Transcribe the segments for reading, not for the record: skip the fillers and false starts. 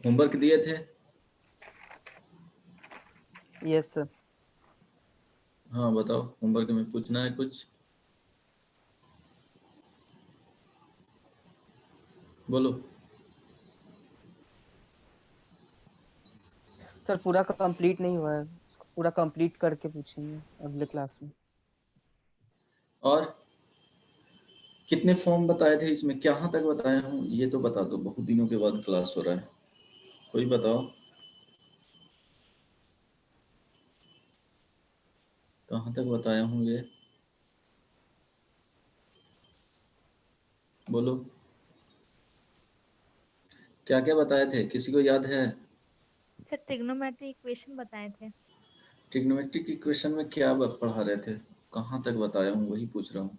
Homework दिए थे? Yes sir. हाँ बताओ, होमवर्क में पूछना है कुछ? बोलो। सर पूरा कंप्लीट नहीं हुआ है, पूरा कंप्लीट करके पूछेंगे अगले क्लास में। और कितने फॉर्म बताए थे इसमें, कहाँ तक बताया हूँ ये तो बता दो, बहुत दिनों के बाद क्लास हो रहा है, कोई बताओ कहाँ तक बताया हूँ ये, बोलो। क्या क्या बताए थे, किसी को याद है? सर ट्रिग्नोमेट्री इक्वेशन बताए थे। ट्रिग्नोमेट्रिक इक्वेशन में क्या पढ़ा रहे थे, कहाँ तक बताया हूँ वही पूछ रहा हूँ।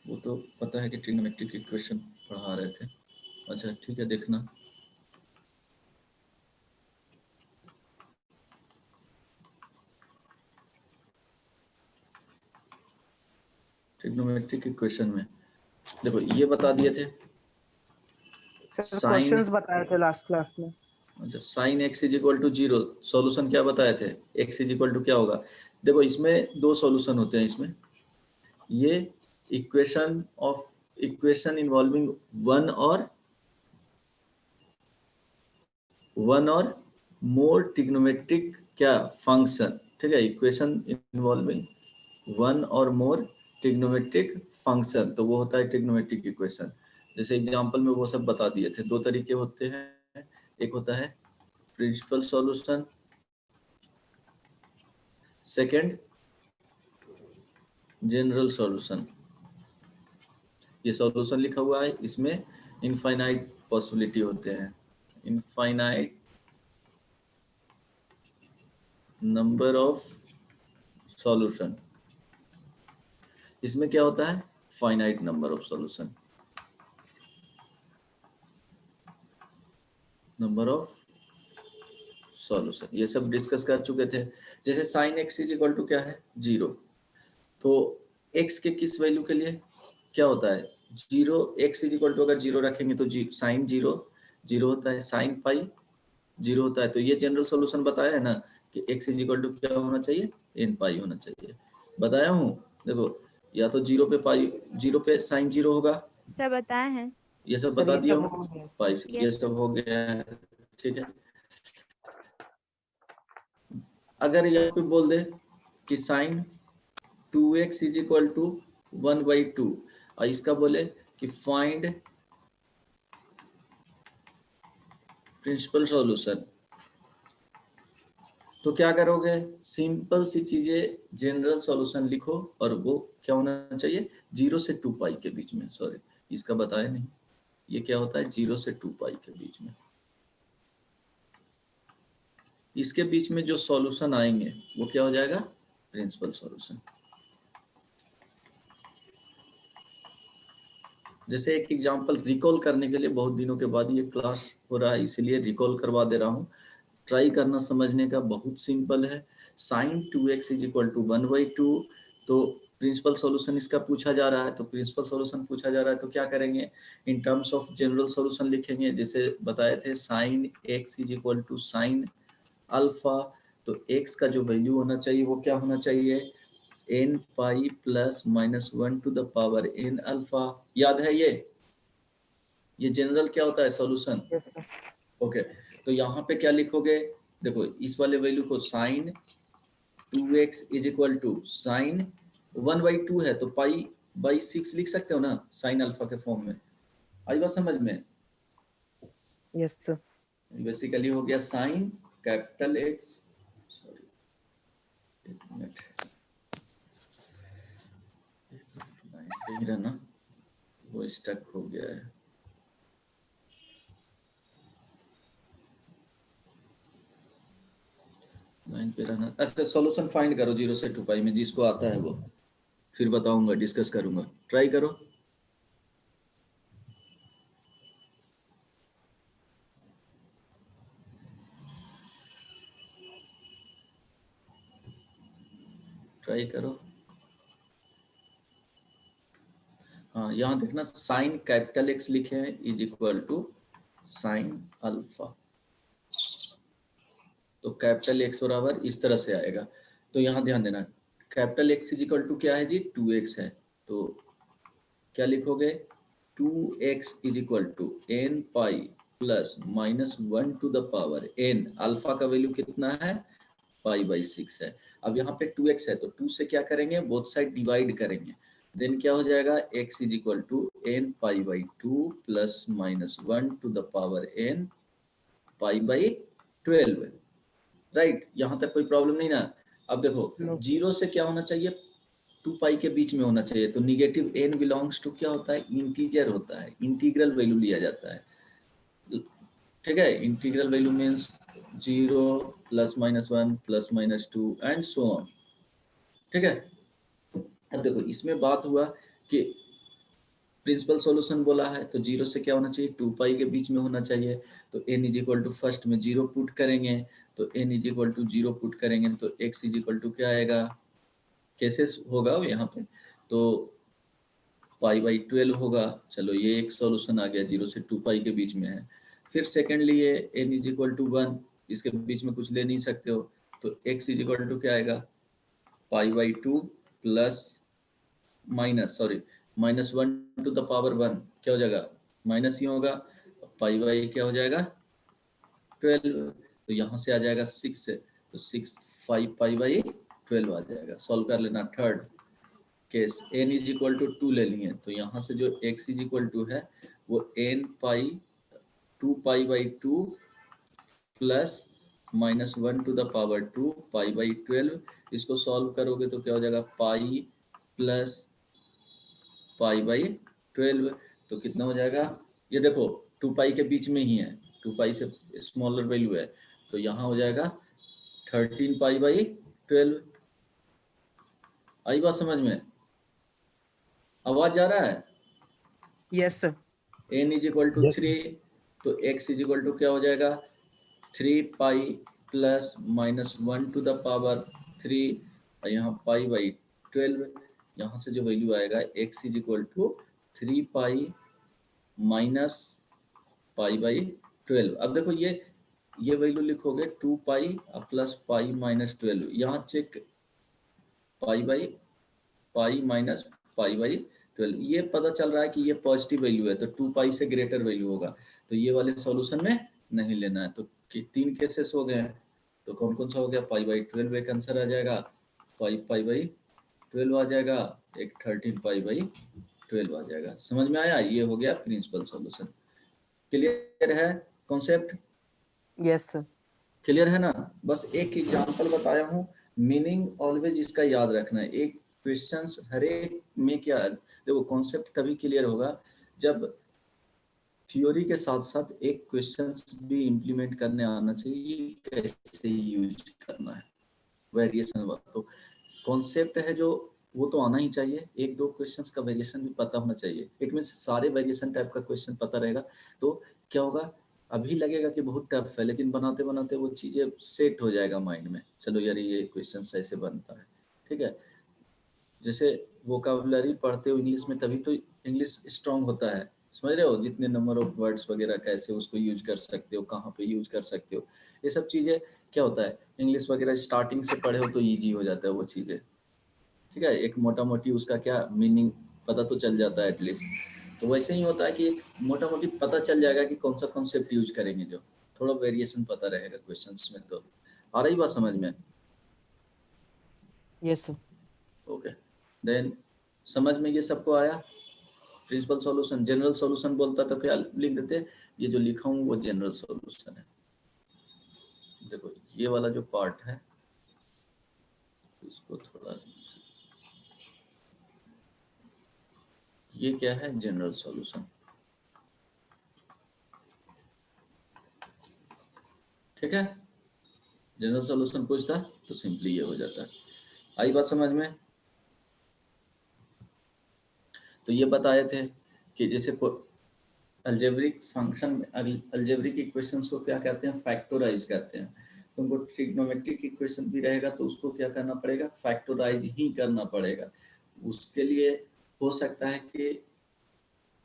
वो तो पता है कि ट्रिग्नोमेट्रिक इक्वेशन पढ़ा रहे थे। अच्छा ठीक है, देखना। ट्रिग्नोमेट्रिक इक्वेशन में देखो ये बता दिए थे सर साइन। क्वेश्चंस बताए थे लास्ट क्लास में। अच्छा, sine x is equal to zero, solution क्या बताए थे? एक्स इज इक्वल टू क्या होगा? देखो इसमें दो सॉल्यूशन होते हैं इसमें, ये इक्वेशन इन्वॉल्विंग वन और मोर ट्रिग्नोमेट्रिक क्या फंक्शन, ठीक है, इक्वेशन इन्वॉल्विंग वन और मोर ट्रिग्नोमेट्रिक फंक्शन, तो वो होता है ट्रिग्नोमेट्रिक इक्वेशन। जैसे एग्जांपल में वो सब बता दिए थे, दो तरीके होते हैं, एक होता है principal solution, second general solution. ये सॉल्यूशन लिखा हुआ है, इसमें इनफाइनाइट पॉसिबिलिटी होते हैं, इनफाइनाइट नंबर ऑफ सॉल्यूशन। इसमें क्या होता है? Finite number of solution, number of solution, ये सब डिस्कस कर चुके थे। जैसे sine x is equal to क्या है? जीरो। तो एक्स के किस वैल्यू के लिए क्या होता है? Zero. X is equal to अगर जीरो रखेंगे तो साइन जीरो जीरो होता है, साइन पाई जीरो होता है। तो ये जनरल सॉल्यूशन बताया है ना कि एक्स इज इक्वल टू क्या होना चाहिए? एन पाई होना चाहिए। बताया हूँ, देखो, या तो जीरो पे पाई, जीरो पे साइन जीरो होगा, सर बताए हैं। ये सब सर बता ये दिया सब हूँ, हो गया। पाई से ये यस सर। सब हो गया है, ठीक है। अगर यहाँ पे बोल दे कि sine two x is equal to one by two, और इसका बोले कि फाइंड प्रिंसिपल सॉल्यूशन, तो क्या करोगे? सिंपल सी चीजें, जनरल सॉल्यूशन लिखो, और वो क्या होना चाहिए? जीरो से टू पाई के बीच में, सॉरी इसका बताया नहीं, ये क्या होता है? जीरो से टू पाई के बीच में, इसके बीच में जो सॉल्यूशन आएंगे वो क्या हो जाएगा? Principal solution. जैसे एक एग्जांपल रिकॉल करने के लिए, बहुत दिनों के बाद ये क्लास हो रहा है इसलिए रिकॉल करवा दे रहा हूँ, ट्राई करना समझने का, बहुत सिंपल है। Sine two x is equal to one by two, तो प्रिंसिपल सॉल्यूशन इसका पूछा जा रहा है, तो प्रिंसिपल सॉल्यूशन पूछा जा रहा है तो क्या करेंगे? In terms of general solution लिखेंगे, जैसे बताए थे sine x is equal to sine alpha, तो एक्स का जो वैल्यू होना चाहिए वो क्या होना चाहिए? N pi plus minus one to the power n alpha. याद है ये जनरल क्या होता है? सॉल्यूशन। Yes sir. ओके, तो यहाँ पे क्या लिखोगे? देखो इस वाले वैल्यू को sine two x is equal to sine one by two है तो पाई बाई सिक्स लिख सकते हो ना, साइन अल्फा के फॉर्म में। आई बात समझ में? Yes sir. बेसिकली हो गया साइन कैपिटल एक्स, सॉरी एक मिनट, यही रहना, वो स्टक हो गया है। लाइन पे रहना। अच्छा, सॉल्यूशन फाइंड करो जीरो से टू पाई में, जिसको आता है वो, फिर बताऊंगा, डिस्कस करूंगा, ट्राई करो। ट्राई करो। हाँ हाँ यहाँ देखना साइन कैपिटल एक्स लिखे हैं is equal to sine alpha, तो कैपिटल एक्स बराबर इस तरह से आएगा। तो यहाँ ध्यान देना capital x is equal to क्या है जी 2x है, तो क्या लिखोगे 2x is equal to n pi plus minus 1 to the power n, alpha का वैल्यू कितना है पाई बाई 6 है। अब यहाँ पे 2x है तो 2 से क्या करेंगे बोथ साइड डिवाइड करेंगे, देन क्या हो जाएगा x is equal to n pi by 2 plus minus 1 to the power n pi by 12, right. यहाँ तक कोई प्रॉब्लम नहीं ना। अब देखो No. जीरो से क्या होना चाहिए 2 पाई के बीच में होना चाहिए, तो निगेटिव n बिलोंग्स टू क्या होता है इंटीजर होता है, इंटीग्रल वैल्यू लिया जाता है, ठीक है। Integral value means 0 plus minus 1 plus minus 2 and so on, ठीक है। अब देखो इसमें बात हुआ कि प्रिंसिपल सॉल्यूशन बोला है तो जीरो से क्या होना चाहिए 2 पाई के बीच में होना चाहिए, तो n is equal to first में 0 पुट करेंगे, तो n is equal to 0 put करेंगे तो x इज इक्वल टू क्या आएगा, कैसे होगा यहाँ पे, तो पाई बाई 12 होगा। चलो ये एक सॉल्यूशन आ गया, 0 से 2 पाई के बीच में है। फिर सेकेंडली ये n इज इक्वल टू 1, इसके बीच में कुछ ले नहीं सकते हो, तो x इज इक्वल टू क्या आएगा pi by 2 plus minus minus 1 to the power 1, क्या हो जाएगा माइनस ही होगा, पाई बाई क्या हो जाएगा 12, तो यहाँ से आ जाएगा 6 से, तो 6 5 पाई बाई 12 आ जाएगा। सॉल्व कर लेना third case, n is equal to 2 ले लिए, तो यहाँ से जो x इज इक्वल टू है वो n pi 2 pi by 2 plus minus 1 to the power 2 pi by 12, इसको सॉल्व करोगे तो क्या हो जाएगा पाई प्लस पाई बाई 12, तो कितना हो जाएगा, ये देखो 2 पाई के बीच में ही है, 2 पाई से स्मॉलर वैल्यू है, तो यहाँ हो जाएगा 13 पाई बाई 12। आई बात समझ में, आवाज जा रहा है? Yes sir. n is equal to 3, तो x इज इक्वल टू क्या हो जाएगा 3 pi plus minus 1 to the power 3, और यहाँ पाई बाई 12, यहाँ से जो वैल्यू आएगा x is equal to 3 pi minus pi by 12। अब देखो ये वैल्यू लिखोगे 2 पाई प्लस पाई माइनस 12, यहाँ check pi minus pi by 12, ये पता चल रहा है कि ये पॉजिटिव वैल्यू है तो 2 पाई से ग्रेटर वैल्यू होगा, तो ये वाले सॉल्यूशन में नहीं लेना है। तो 3 केसेस हो गए हैं, तो कौन कौन सा हो गया पाई बाई 12 एक आंसर आ जाएगा, 5 पाई बाई 12 आ जाएगा, एक 13 पाई बाई 12 आ जाएगा। समझ में आया, ये हो गया प्रिंसिपल सॉल्यूशन। क्लियर है कॉन्सेप्ट? Yes sir. क्लियर है ना। बस एक एग्जांपल बताया हूँ, मीनिंग ऑलवेज इसका याद रखना है। एक क्वेश्चंस हर एक में क्या देखो कॉन्सेप्ट तभी क्लियर होगा जब थ्योरी के साथ साथ एक क्वेश्चंस भी इम्प्लीमेंट करने आना चाहिए, कैसे यूज करना है वेरिएशन वाला। तो कॉन्सेप्ट है जो वो तो आना ही चाहिए, एक दो क्वेश्चंस का वेरिएशन भी पता होना चाहिए। इट मीन्स सारे वेरिएशन टाइप का क्वेश्चन पता रहेगा तो क्या होगा, अभी लगेगा कि बहुत टफ है लेकिन बनाते बनाते वो चीज़ें सेट हो जाएगा माइंड में, चलो यार ये क्वेश्चन ऐसे बनता है, ठीक है। जैसे वोकाबुलरी पढ़ते हो इंग्लिश में तभी तो इंग्लिश स्ट्रांग होता है, समझ रहे हो, जितने नंबर ऑफ वर्ड्स वगैरह कैसे उसको यूज कर सकते हो, कहाँ पे यूज कर सकते हो, ये सब चीज़ें क्या होता है इंग्लिश वगैरह स्टार्टिंग से पढ़े हो तो ईजी हो जाता है वो चीज़ें, ठीक है। एक मोटा मोटी उसका क्या मीनिंग पता तो चल जाता है एटलीस्ट। तो वैसे ही होता है कि एक मोटा मोटी पता चल जाएगा कि कौन सा कॉन्सेप्ट यूज करेंगे, जो थोड़ा वेरिएशन पता रहेगा क्वेश्चंस में। तो आ रही बात समझ में? Yes sir. ओके देन समझ में ये सबको आया। प्रिंसिपल सॉल्यूशन, जनरल सॉल्यूशन बोलता तो क्या लिख देते, ये जो लिखा हूँ वो जनरल सॉल्यूशन है। देखो ये वाला जो पार्ट है इसको थोड़ा, ये क्या है जनरल सॉल्यूशन, ठीक है। जनरल सॉल्यूशन पूछता तो सिंपली ये हो जाता है। आई बात समझ में? तो ये बताए थे कि जैसे अलजेब्रिक फंक्शन में अलजेब्रिक इक्वेशंस को क्या कहते हैं फैक्टराइज करते हैं, तुमको ट्रिग्नोमेट्रिक इक्वेशन भी रहेगा तो उसको क्या करना पड़ेगा फैक्टराइज ही करना पड़ेगा। उसके लिए हो सकता है कि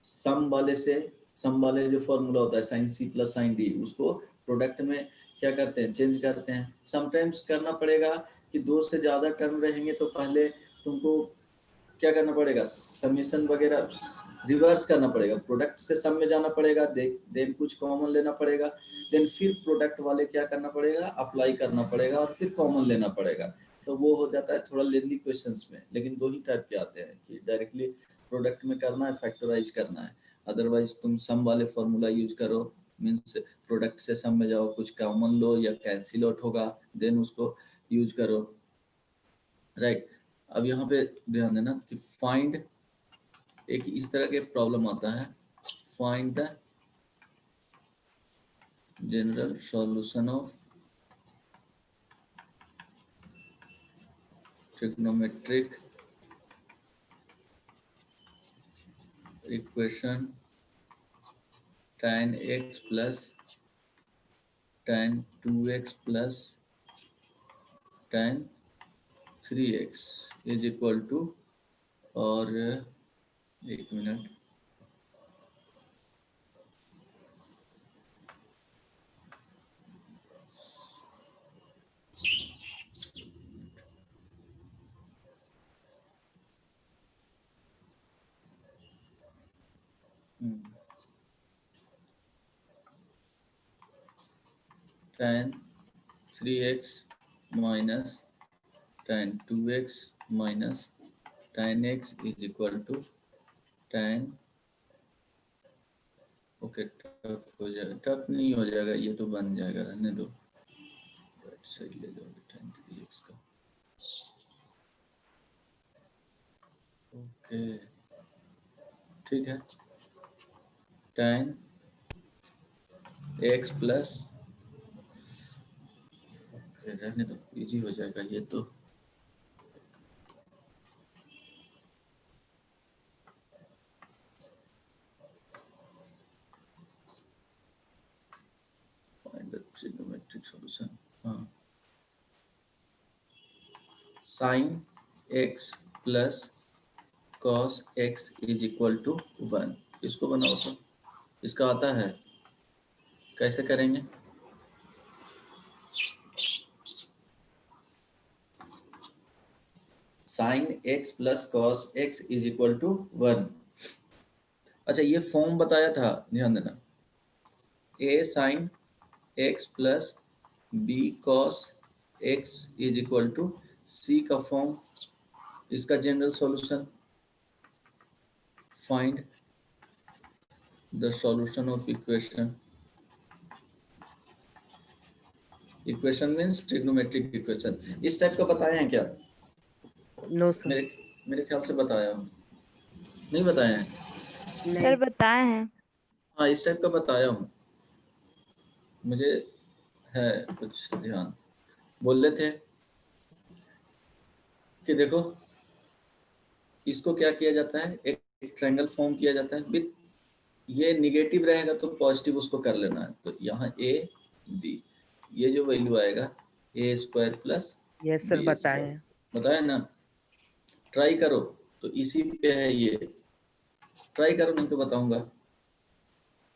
सम वाले जो फॉर्मूला होता है sine c plus sine d, उसको प्रोडक्ट में क्या करते हैं, चेंज करते हैं। समटाइम्स करना पड़ेगा कि दो से ज़्यादा टर्म रहेंगे तो पहले तुमको क्या करना पड़ेगा, समीशन वगैरह रिवर्स करना पड़ेगा, प्रोडक्ट से सम में जाना पड़ेगा, देन कुछ कॉमन लेना पड़ेगा, देन फिर प्रोडक्ट वाले क्या करना पड़ेगा, अप्लाई करना पड़ेगा और फिर कॉमन लेना पड़ेगा। तो वो हो जाता है थोड़ा लेंदी क्वेश्चंस में, लेकिन दो ही टाइप के आते हैं कि डायरेक्टली प्रोडक्ट में करना है, फैक्टराइज करना है। अदरवाइज तुम सम वाले फॉर्मूला यूज करो, मीन्स प्रोडक्ट से सम में जाओ, कुछ कॉमन लो या कैंसिल आउट होगा, देन उसको यूज करो, राइट। अब यहाँ पे ध्यान देना कि फाइंड, एक इस तरह के प्रॉब्लम आता है, find the general solution of trigonometric equation tan x plus tan 2x plus tan 3x is equal to, और एक minute, tan 3x minus tan 2x minus tan x is equal to tan, okay tough हो जाएगा, tough नहीं हो जाएगा, ये तो बन जाएगा, रहने दो, सही ले जाओगे tan 3x का, ओके ठीक है, tan x प्लस, ओके रहने दो, इजी हो जाएगा ये तो, फाइंड द ट्रिग्नोमेट्रिक सॉल्यूशन, हाँ, sine x plus cos x is equal to 1, इसको बनाओ तो, इसका आता है, कैसे करेंगे, sine x plus cos x is equal to 1। अच्छा ये फॉर्म बताया था, ध्यान देना, a sine x plus b cos x is equal to c का फॉर्म, इसका general solution, find the solution of equation, equation means trigonometric equation, इस type का बताए हैं क्या? No sir. मेरे ख्याल से बताया हूँ, नहीं बताया है? सर बताए हैं। हाँ इस टाइप का बताया हूँ, मुझे है कुछ ध्यान, बोल रहे थे कि देखो इसको क्या किया जाता है, एक ट्रायंगल फॉर्म किया जाता है विद, ये निगेटिव रहेगा तो पॉजिटिव उसको कर लेना है, तो यहाँ a b, ये जो वैल्यू आएगा a square plus yes sir b बताए स्क्वायर, हैं। बताया ना, ट्राई करो, तो इसी पे है ये, ट्राई करो नहीं तो बताऊंगा,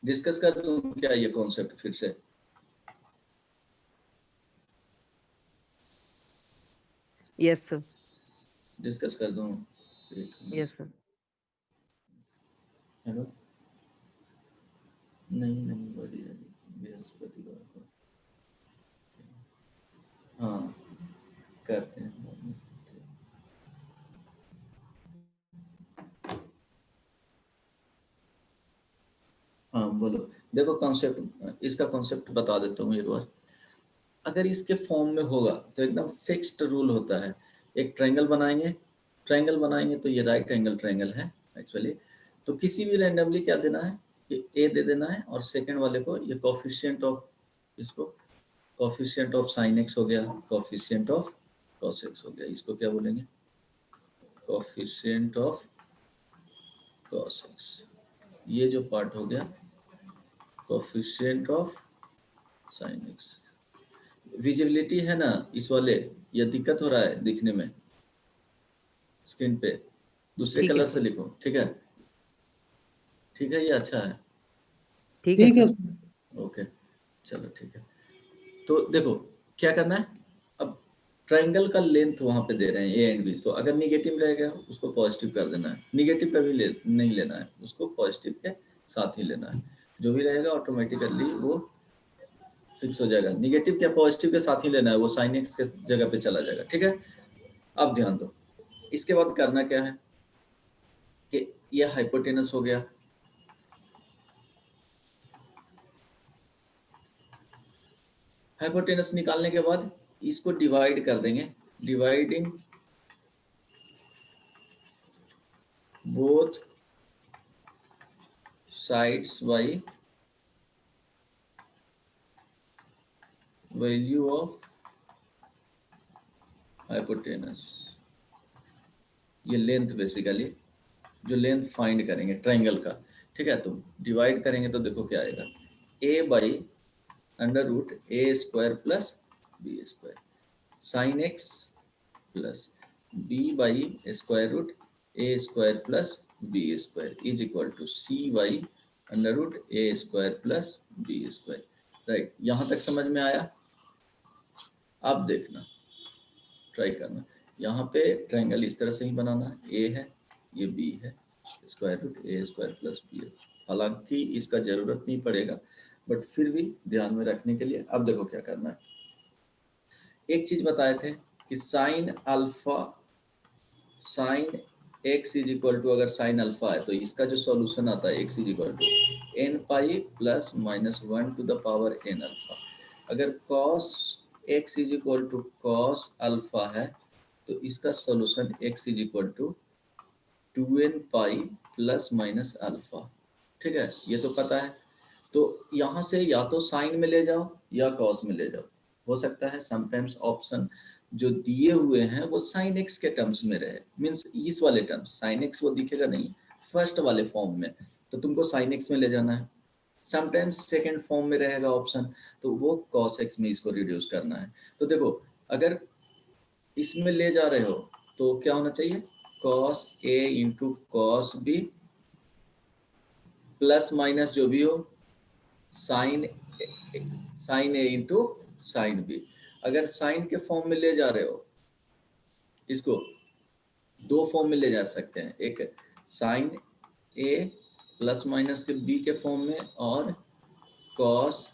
डिस्कस कर दूं क्या ये कॉन्सेप्ट फिर से, यस सर। डिस्कस कर दूं, यस सर। हेलो, नहीं बढ़िया, बृहस्पतिवार को, हाँ करते हैं, हाँ बोलो, देखो कॉन्सेप्ट, इसका कॉन्सेप्ट बता देता हूँ एक बार, अगर इसके फॉर्म में होगा तो एकदम फिक्स्ड रूल होता है, एक ट्रायंगल बनाएंगे तो ये राइट एंगल ट्रायंगल है एक्चुअली, तो किसी भी रैंडमली क्या देना है, ये ए दे देना है, और सेकंड वाले को ये कोफिशिएंट ऑफ, इसको कोफिशिएंट ऑफ साइन एक्स हो गया, कोफिशिएंट ऑफ कॉस एक्स हो गया, इसको क्या बोलेंगे, कोफिशिएंट ऑफ कॉस एक्स, ये जो पार्ट हो गया coefficient of sine x, visibility है ना इस वाले, ये दिक्कत हो रहा है दिखने में स्क्रीन पे, दूसरे ठीक है कलर से सर। लिखो, ठीक है, ठीक है, ये अच्छा है। ठीक है ठीक है सर। ओके, चलो ठीक है। तो देखो क्या करना है, अब ट्रायंगल का लेंथ वहां पे दे रहे हैं ए एंड बी, तो अगर निगेटिव रहेगा उसको पॉजिटिव कर देना है, निगेटिव कभी नहीं लेना है, उसको पॉजिटिव के साथ ही लेना है। जो भी रहेगा ऑटोमेटिकली वो फिक्स हो जाएगा। निगेटिव क्या पॉजिटिव के साथ ही लेना है, वो साइन एक्स के जगह पे चला जाएगा। ठीक है, अब ध्यान दो, इसके बाद करना क्या है कि ये हाइपोटेनस हो गया, हाइपोटेनस निकालने के बाद इसको डिवाइड कर देंगे, dividing both sides by value of hypotenuse. ये लेंथ बेसिकली, जो लेंथ फाइंड करेंगे ट्रायंगल का। ठीक है, तो डिवाइड करेंगे तो देखो क्या आएगा, a by under root a square plus b square sine x plus b by square root a square plus b square is equal to c by under root a square plus b square. Right, यहाँ तक समझ में आया? अब देखना, try करना, यहाँ पे ट्रायंगल इस तरह से ही बनाना है, ए है, ये बी है, square root a square plus B है। हालांकि इसका जरूरत नहीं पड़ेगा, बट फिर भी ध्यान में रखने के लिए अब देखो क्या करना है। एक चीज बताए थे कि sine alpha, sine x is equal to, अगर साइन अल्फा है तो इसका जो सॉल्यूशन आता है x is equal to n pi plus minus 1 to the power n alpha. अगर cos x is equal to cos alpha है तो इसका solution x is equal to 2n pi plus minus alpha. ठीक है, ये तो पता है। तो यहाँ से या तो साइन में ले जाओ या कॉस में ले जाओ, हो सकता है समटाइम्स ऑप्शन जो दिए हुए हैं वो साइन एक्स के टर्म्स में रहे, मीन्स इस वाले टर्म्स, साइन एक्स वो दिखेगा नहीं फर्स्ट वाले फॉर्म में, तो तुमको साइन एक्स में ले जाना है। समटाइम्स सेकेंड फॉर्म में रहेगा ऑप्शन, तो वो कॉस एक्स में इसको रिड्यूस करना है। तो देखो अगर इसमें ले जा रहे हो तो क्या होना चाहिए, cos a into cos b plus minus जो भी हो sine a into sine b. अगर साइन के फॉर्म में ले जा रहे हो, इसको दो फॉर्म में ले जा सकते हैं, एक साइन ए प्लस माइनस के बी के फॉर्म में और cos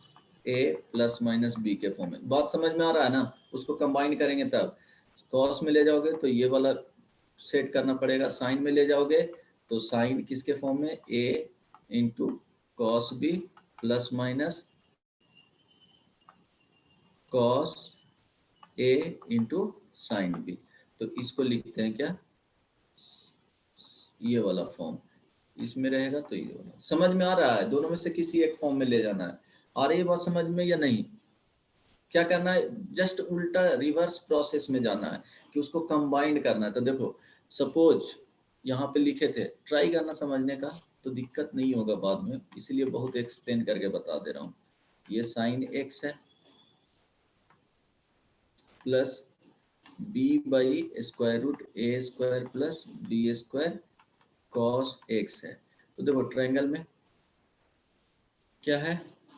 A plus minus B के फॉर्म में। बात समझ में आ रहा है ना? उसको कंबाइन करेंगे तब, कॉस में ले जाओगे तो ये वाला सेट करना पड़ेगा, साइन में ले जाओगे तो साइन किसके फॉर्म में, a into cos b plus minus cos a into sine b. तो इसको लिखते हैं क्या, ये वाला फॉर्म इसमें रहेगा तो ये वाला। समझ में आ रहा है? दोनों में से किसी एक फॉर्म में ले जाना है। आ रही है बात समझ में या नहीं? क्या करना है, जस्ट उल्टा रिवर्स प्रोसेस में जाना है कि उसको कंबाइंड करना है। तो देखो सपोज यहाँ पे लिखे थे, ट्राई करना समझने का तो दिक्कत नहीं होगा बाद में, इसलिए बहुत एक्सप्लेन करके बता दे रहा हूँ। ये साइन एक्स है plus b by square root a square plus b square cos x है। तो देखो ट्रायंगल में क्या है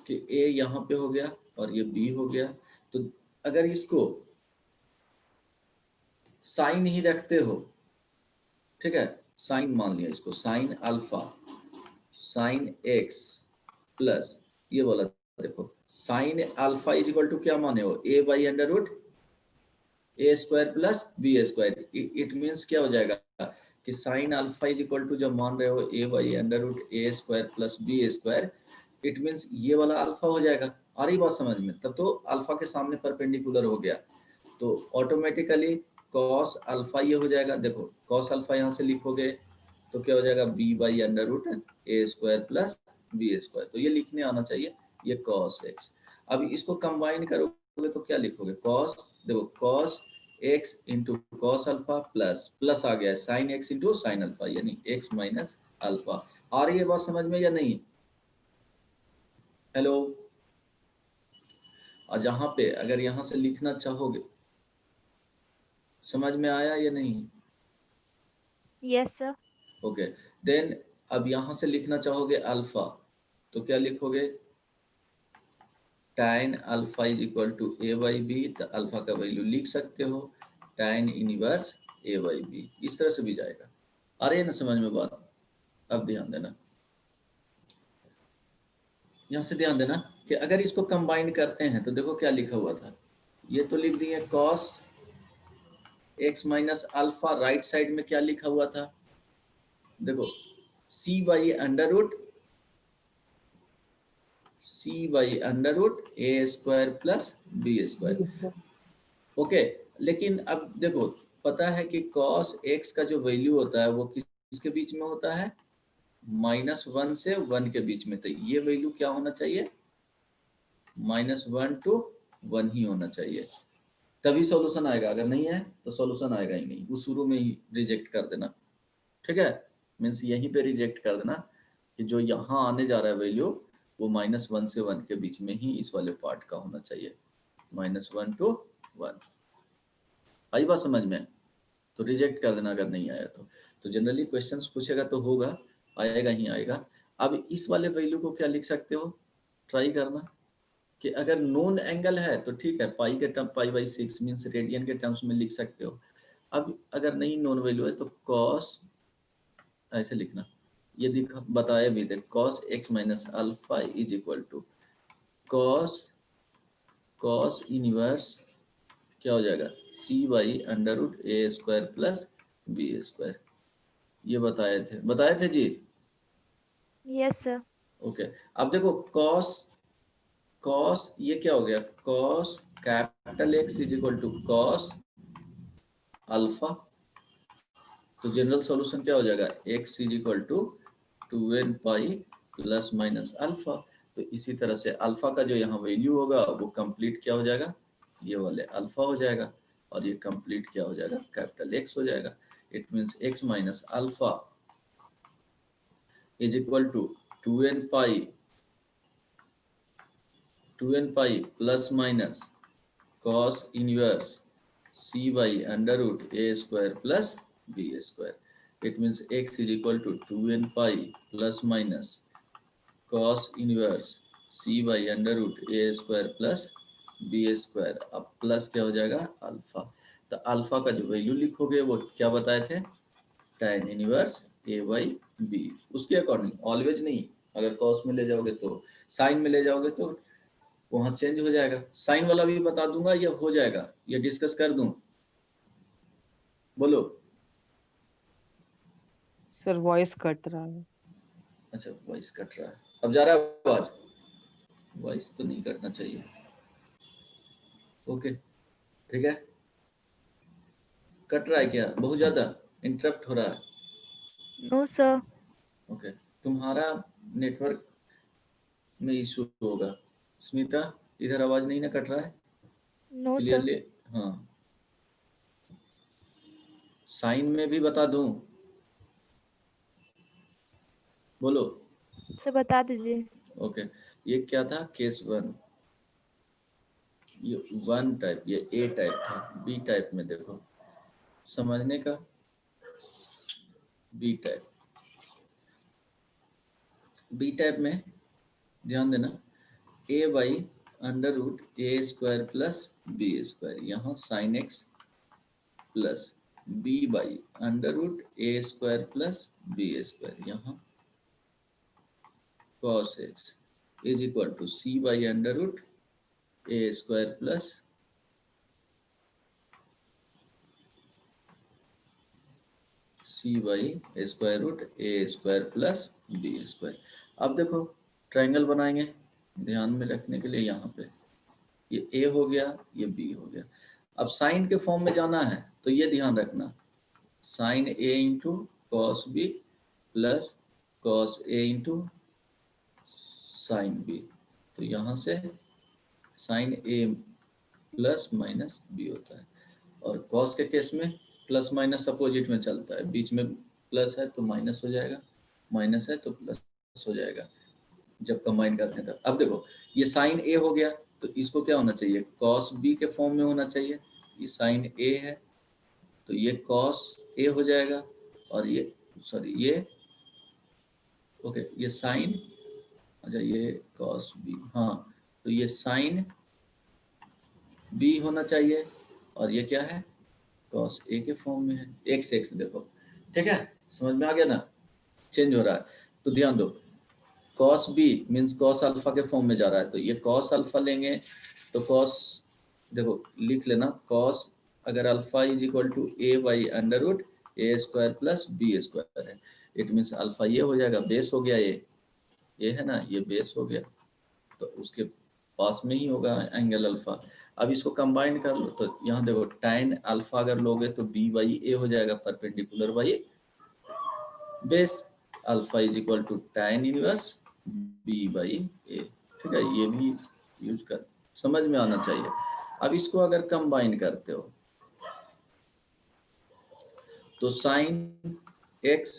कि ए यहाँ पे हो गया और ये बी हो गया, तो अगर इसको साइन ही रखते हो, ठीक है, साइन मान लिया इसको, sine alpha sine x plus ये वाला, देखो sine alpha is equal to क्या माने हो, a by under root a square plus b square. It means क्या हो जाएगा कि sine alpha is equal to जब मान रहे हो a by under root a square plus b square, it means ये वाला अल्फा हो जाएगा। आ रही बात समझ में? तब तो अल्फा के सामने परपेंडिकुलर हो गया, तो ऑटोमेटिकली कॉस अल्फा ये हो जाएगा। देखो कॉस अल्फा यहाँ से लिखोगे तो क्या हो जाएगा, b by under root a square plus b square, तो ये लिखने आना चाहिए, ये कॉस एक्स। अब इसको कंबाइन करोगे तो क्या लिखोगे, कॉस, देखो cos x into cos alpha plus plus आ गया है sine x into sine alpha, यानी एक्स माइनस अल्फा। आ रही है बात समझ में या नहीं? हेलो? और जहां पे अगर यहां से लिखना चाहोगे, समझ में आया या नहीं? Yes sir. ओके, देन अब यहाँ से लिखना चाहोगे अल्फा, तो क्या लिखोगे, tan alpha is equal to a by b, तो अल्फा का वैल्यू लिख सकते हो tan inverse a by b, इस तरह से भी जाएगा। आ रही है ना समझ में बात? अब ध्यान देना, यहाँ से ध्यान देना कि अगर इसको कंबाइन करते हैं तो देखो क्या लिखा हुआ था, ये तो लिख दिए cos x minus alpha, right side में क्या लिखा हुआ था, देखो c by under root a square plus b square. Okay, लेकिन अब देखो पता है कि cos x का जो वैल्यू होता है वो किसके बीच में होता है, -1 से 1 के बीच में, तो ये वैल्यू क्या होना चाहिए, -1 to 1 ही होना चाहिए, तभी सॉल्यूशन आएगा। अगर नहीं है तो सॉल्यूशन आएगा ही नहीं, वो शुरू में ही रिजेक्ट कर देना, ठीक है, मीन्स यहीं पे रिजेक्ट कर देना कि जो यहाँ आने जा रहा है वैल्यू वो -1 से 1 के बीच में ही इस वाले पार्ट का होना चाहिए, -1 to 1। आई बात समझ में? तो रिजेक्ट कर देना अगर नहीं आया तो जनरली क्वेश्चंस पूछेगा तो होगा, आएगा ही आएगा। अब इस वाले वैल्यू को क्या लिख सकते हो, ट्राई करना कि अगर नोन एंगल है तो ठीक है, पाई के टर्म π/6 मीन्स रेडियन के टर्म्स में लिख सकते हो। अब अगर नहीं नोन वैल्यू है तो कॉस ऐसे लिखना, ये दिखा बताया भी थे, cos x minus alpha is equal to cos inverse क्या हो जाएगा, c by under root a square plus b square, ये बताए थे जी। Yes sir. ओके, अब देखो कॉस ये क्या हो गया, cos capital X is equal to cos alpha, तो जनरल सॉल्यूशन क्या हो जाएगा, x is equal to 2n pi plus minus alpha. तो इसी तरह से अल्फा का जो यहाँ वैल्यू होगा वो कंप्लीट क्या हो जाएगा, ये वाले अल्फा हो जाएगा, और ये कंप्लीट क्या हो जाएगा, कैपिटल X हो जाएगा। It means x minus alpha is equal to 2n pi plus minus cos inverse c by under root a square plus b square. It means x is equal to 2n pi plus minus cos inverse c by under root a square plus b square, अब plus क्या हो जाएगा alpha. तो alpha का जो value लिखोगे वो क्या बताए थे, tan inverse a by b, उसके अकॉर्डिंग, ऑलवेज नहीं, अगर कॉस में ले जाओगे तो साइन में ले जाओगे तो वहां चेंज हो जाएगा। साइन वाला भी बता दूंगा, या हो जाएगा, ये डिस्कस कर दूं, बोलो। सर वॉइस कट रहा है। अच्छा वॉइस कट रहा है, अब जा रहा है आवाज, वॉइस तो नहीं कटना चाहिए। ओके ठीक है, कट रहा है क्या, बहुत ज्यादा इंटरप्ट हो रहा है? No sir. ओके, तुम्हारा नेटवर्क में इशू होगा। स्मिता, इधर आवाज नहीं ना कट रहा है नो सर। क्लियरली? हाँ, साइन में भी बता दूं, बोलो। सर बता दीजिए। ओके, ये क्या था, केस 1, ये 1 टाइप, ये ए टाइप था। बी टाइप में देखो समझने का, बी टाइप में ध्यान देना, a by under root a square plus b square, यहाँ sine x plus b by under root a square plus b square, यहाँ cos x is equal to c by under root a square plus c by square root a square plus b square. अब देखो triangle बनाएंगे, ध्यान में रखने के लिए यहाँ पे ये ए हो गया, ये बी हो गया। अब साइन के फॉर्म में जाना है तो ये ध्यान रखना, sine a into cos b plus cos a into sine b, तो यहाँ से sine a plus minus b होता है। और कॉस के केस में प्लस माइनस अपोजिट में चलता है, बीच में प्लस है तो माइनस हो जाएगा, माइनस है तो प्लस हो जाएगा जब कंबाइन करते हैं तब। अब देखो ये साइन ए हो गया तो इसको क्या होना चाहिए, कॉस बी के फॉर्म में होना चाहिए। ये साइन ए है तो ये कॉस ए हो जाएगा, और ये सॉरी ये ओके ये साइन, अच्छा ये कॉस बी, हाँ तो ये साइन बी होना चाहिए और ये क्या है कॉस ए के फॉर्म में है, एक्स एक्स देखो, ठीक है समझ में आ गया ना, चेंज हो रहा है। तो ध्यान दो cos b means cos alpha के फॉर्म में जा रहा है, तो ये कॉस अल्फा लेंगे तो कॉस, देखो लिख लेना कॉस, अगर alpha is equal to a by under root a square plus b square है, इट मीन्स अल्फा ये हो जाएगा, बेस हो गया ये है ना, ये बेस हो गया, तो उसके पास में ही होगा एंगल अल्फा। अब इसको कंबाइन कर लो तो यहाँ देखो tan अल्फा अगर लोगे तो बी बाई ए हो जाएगा, perpendicular by base, alpha is equal to tan inverse b by a, ठीक है ये भी यूज कर समझ में आना चाहिए। अब इसको अगर कंबाइन करते हो तो साइन एक्स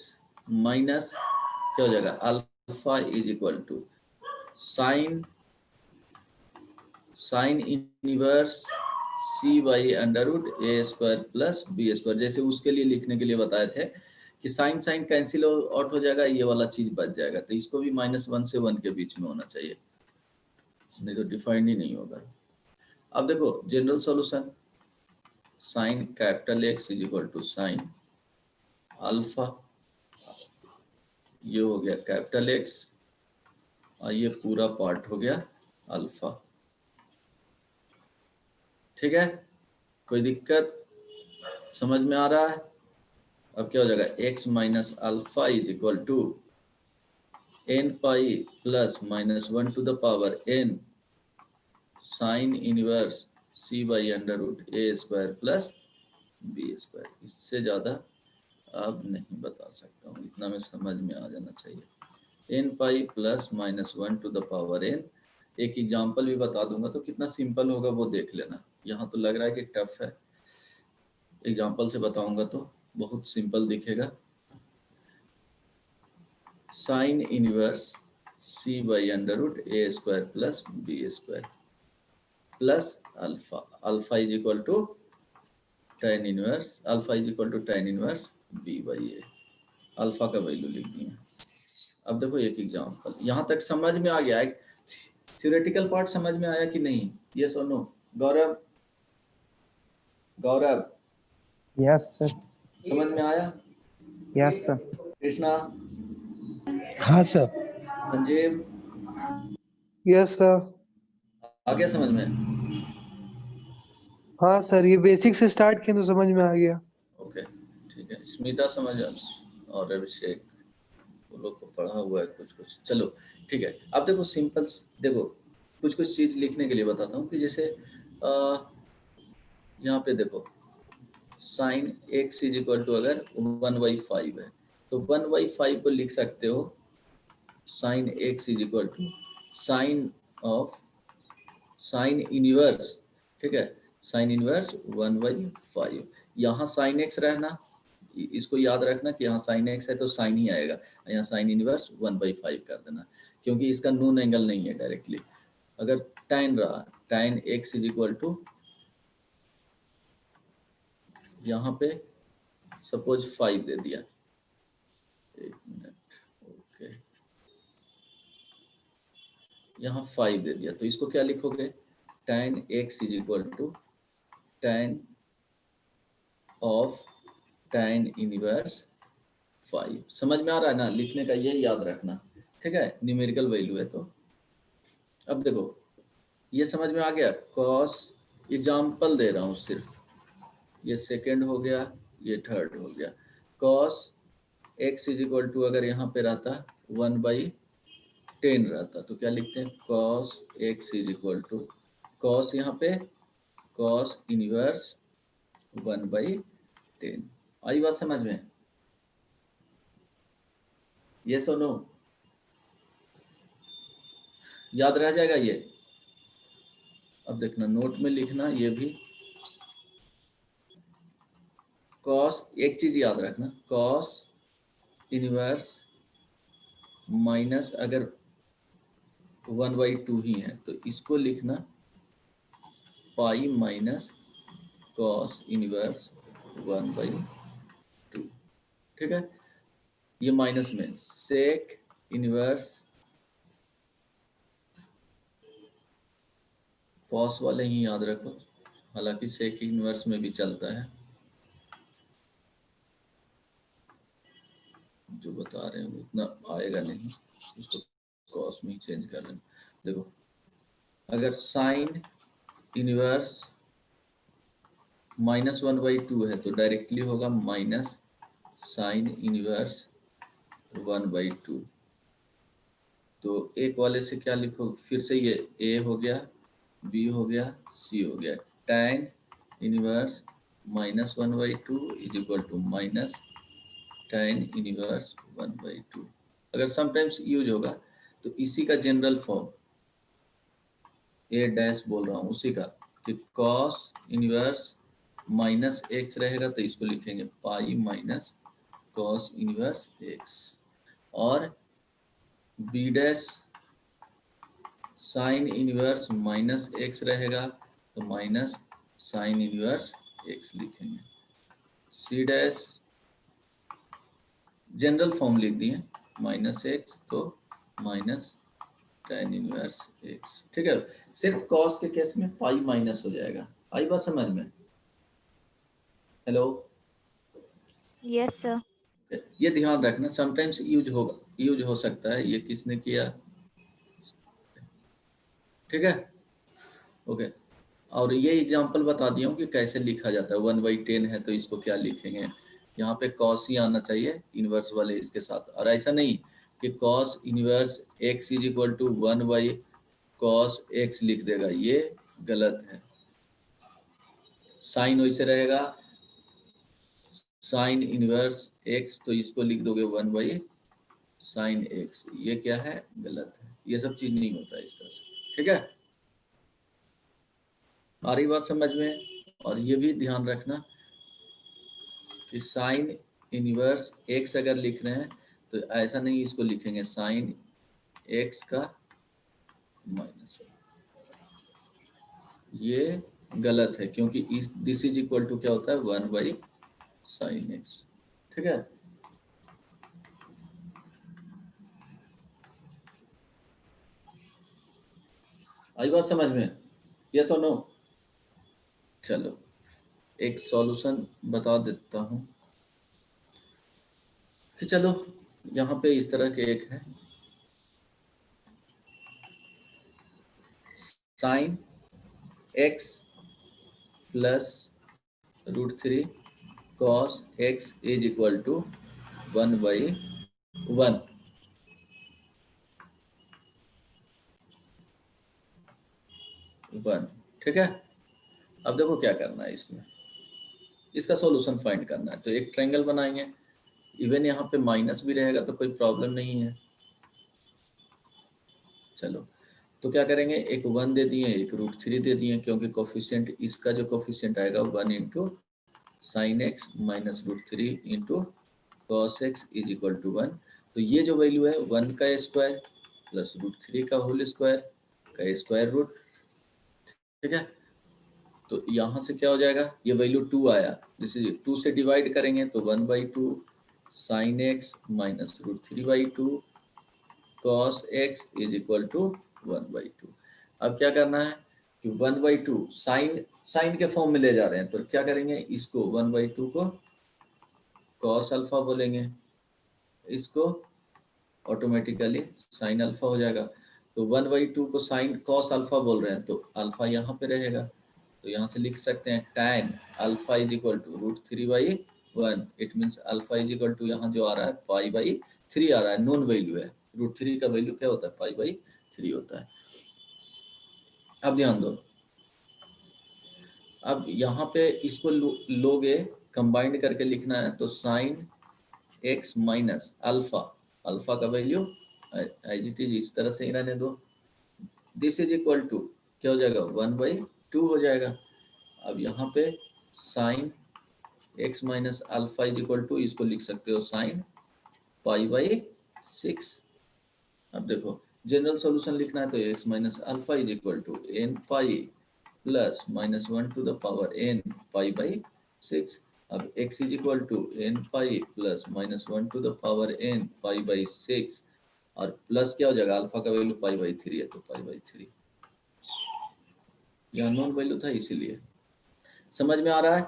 माइनस क्या हो जाएगा alpha is equal to sine inverse c by under root a square plus b square, जैसे उसके लिए लिखने के लिए बताए थे कि साइन कैंसिल आउट हो जाएगा, ये वाला चीज बच जाएगा, तो इसको भी -1 से 1 के बीच में होना चाहिए, नहीं तो डिफाइंड ही नहीं होगा। अब देखो general solution sine capital x is equal to sine alpha, ये हो गया कैपिटल एक्स और ये पूरा पार्ट हो गया अल्फा, ठीक है कोई दिक्कत समझ में आ रहा है। अब क्या हो जाएगा x minus alpha is equal to n pi plus -1 to the power n sine inverse c by under root a square plus b square, इससे ज़्यादा अब नहीं बता सकता हूँ, इतना में समझ में आ जाना चाहिए। n pi plus -1 to the power n, एक एग्जाम्पल भी बता दूंगा तो कितना सिंपल होगा वो देख लेना, यहाँ तो लग रहा है कि टफ है, एग्जाम्पल से बताऊंगा तो बहुत सिंपल दिखेगा। Sine inverse c by under root a square plus b square plus alpha, alpha is equal to tan inverse, alpha is equal to tan inverse b by a, alpha का value लिख दिया। अब देखो एक example, यहाँ तक समझ में आ गया है, थ्योरेटिकल पार्ट समझ में आया कि नहीं, ये सुनो गौरव, गौरव यस सर। समझ में आया, यस सर। कृष्णा, हाँ सर। Sanjeev, yes sir. आ गया समझ में, हाँ सर, ये बेसिक से स्टार्ट किया तो समझ में आ गया। ओके ठीक है, स्मिता समझ आ और अभिषेक वो लोग को पढ़ा हुआ है कुछ कुछ, चलो ठीक है। अब देखो सिंपल, देखो कुछ कुछ चीज लिखने के लिए बताता हूँ कि जैसे यहाँ पे देखो sine x is equal to अगर 1/5 है तो 1/5 को लिख सकते हो sine x is equal to sine of sine inverse, ठीक है साइन इनवर्स 1/5, यहाँ साइन एक्स रहना, इसको याद रखना कि यहाँ साइन एक्स है तो साइन ही आएगा, यहाँ साइन इनवर्स 1/5 कर देना, क्योंकि इसका नून एंगल नहीं है डायरेक्टली। अगर tan रहा tan x is equal to यहाँ पे सपोज 5 दे दिया, एक मिनट, ओके यहाँ 5 दे दिया, तो इसको क्या लिखोगे tan x is equal to tan of tan inverse 5, समझ में आ रहा है ना, लिखने का ये याद रखना, ठीक है न्यूमेरिकल वैल्यू है तो। अब देखो ये समझ में आ गया, कॉस एग्जाम्पल दे रहा हूँ सिर्फ, ये सेकंड हो गया ये थर्ड हो गया, cos x is equal to अगर यहाँ पे रहता 1/10 रहता तो क्या लिखते हैं cos x is equal to cos यहाँ पे कॉस इनवर्स 1/10, आई बात समझ में, ये सुनो याद रह जाएगा ये। अब देखना नोट में लिखना ये भी, कॉस एक चीज याद रखना कॉस इनवर्स माइनस अगर 1/2 ही है तो इसको लिखना पाई माइनस कॉस इनवर्स 1/2, ठीक है ये माइनस में सेक इनवर्स कॉस वाले ही याद रखो, हालांकि सेक इनवर्स में भी चलता है, जो बता रहे हैं उतना आएगा नहीं, उसको कॉस में चेंज कर लेंगे। देखो अगर साइन इनवर्स -1/2 है तो डायरेक्टली होगा माइनस साइन इनवर्स 1/2। तो एक वाले से क्या लिखो, फिर से ये ए हो गया, बी हो गया, सी हो गया। tan inverse -1/2 is equal to minus tan inverse 1/2। अगर समटाइम्स यूज होगा तो इसी का जनरल फॉर्म ए डैश बोल रहा हूँ उसी का, कि cos इनवर्स -x रहेगा तो इसको लिखेंगे pi minus cos inverse x, और b dash sine inverse -x रहेगा तो माइनस साइन इनवर्स x लिखेंगे। सी डैश जनरल फॉर्म लिख दिए -x तो माइनस tan इनवर्स x। ठीक है, सिर्फ cos के केस में पाई माइनस हो जाएगा। आई बात समझ में? Hello, Yes, sir. ये ध्यान रखना, समटाइम्स यूज हो सकता है। ये किसने किया? ठीक है, ओके। और ये एग्जांपल बता दिया हूँ कि कैसे लिखा जाता है। 1/10 है तो इसको क्या लिखेंगे, यहाँ पे cos ही आना चाहिए इनवर्स वाले इसके साथ, और ऐसा नहीं कि cos inverse x is equal to 1/cos x लिख देगा, ये गलत है। साइन वैसे रहेगा साइन इनवर्स x, तो इसको लिख दोगे 1/sin x, ये क्या है? गलत है। ये सब चीज नहीं होता है इस तरह से। ठीक है, आ रही बात समझ में? और ये भी ध्यान रखना कि साइन इनवर्स x अगर लिख रहे हैं तो ऐसा नहीं इसको लिखेंगे साइन x का माइनस, ये गलत है, क्योंकि इस दिस इज इक्वल टू क्या होता है 1/sin x। ठीक है, आई बात समझ में? यस और नो? चलो एक सॉल्यूशन बता देता हूं कि चलो यहाँ पे इस तरह के एक है, sine x plus √3 cos x is equal to 1/1। ठीक है, अब देखो क्या करना है इसमें, इसका सॉल्यूशन फाइंड करना है। तो एक ट्रायंगल बनाएंगे, इवन यहाँ पे माइनस भी रहेगा तो कोई प्रॉब्लम नहीं है। चलो तो क्या करेंगे, एक 1 दे दिए, एक √3 दे दिए, क्योंकि कोफिशिएंट इसका जो कोफिशिएंट आएगा 1 into sine x minus √3 into cos x is equal to 1। तो ये जो वैल्यू है 1 का स्क्वायर प्लस √3 का होल स्क्वायर का स्क्वायर रूट। ठीक है, तो यहाँ से क्या हो जाएगा, ये वैल्यू 2 आया, जैसे 2 से डिवाइड करेंगे तो 1/2 sine x minus √3/2 cos x is equal to 1/2। अब क्या करना है कि 1/2 साइन के फॉर्म में ले जा रहे हैं, तो क्या करेंगे, इसको 1/2 को cos अल्फा बोलेंगे, इसको ऑटोमेटिकली साइन अल्फा हो जाएगा। तो 1/2 को साइन cos अल्फा बोल रहे हैं तो अल्फा यहाँ पे रहेगा, तो यहाँ से लिख सकते हैं tan alpha is equal to √3/1। It means alpha is equal to यहाँ जो आ रहा है π/3 आ रहा है, नोन वैल्यू है। √3 का वैल्यू क्या होता है, π/3 होता है। अब ध्यान दो, अब यहाँ पे इसको लोगे कंबाइंड करके लिखना है, तो sine x minus alpha, alpha का वैल्यू एज इट इज इस तरह से ही रहने दो, दिस इज इक्वल टू क्या हो जाएगा 1/2 हो जाएगा। अब यहाँ पे sine x minus alpha is equal to, इसको लिख सकते हो साइन π/6। अब देखो जनरल सॉल्यूशन लिखना है तो x minus alpha is equal to n pi plus -1 to the power n π/6। अब x is equal to n pi plus -1 to the power n π/6 और प्लस क्या हो जाएगा, अल्फा का वैल्यू पाई/3 है तो पाई/3, यह अननोन वैल्यू था इसीलिए। समझ में आ रहा है?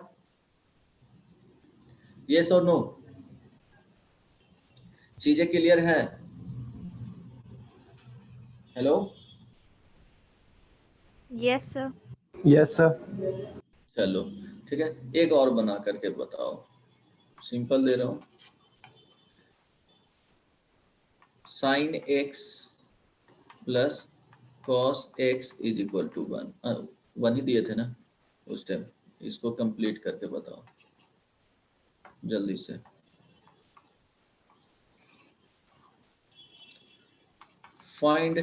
यस और नो? चीजें क्लियर है? Hello, Yes, sir. Yes sir. चलो ठीक है, एक और बना करके बताओ, सिंपल दे रहा हूं। Sine x plus cos x is equal to 1 ही दिए थे ना उस टाइम, इसको कंप्लीट करके बताओ जल्दी से। फाइंड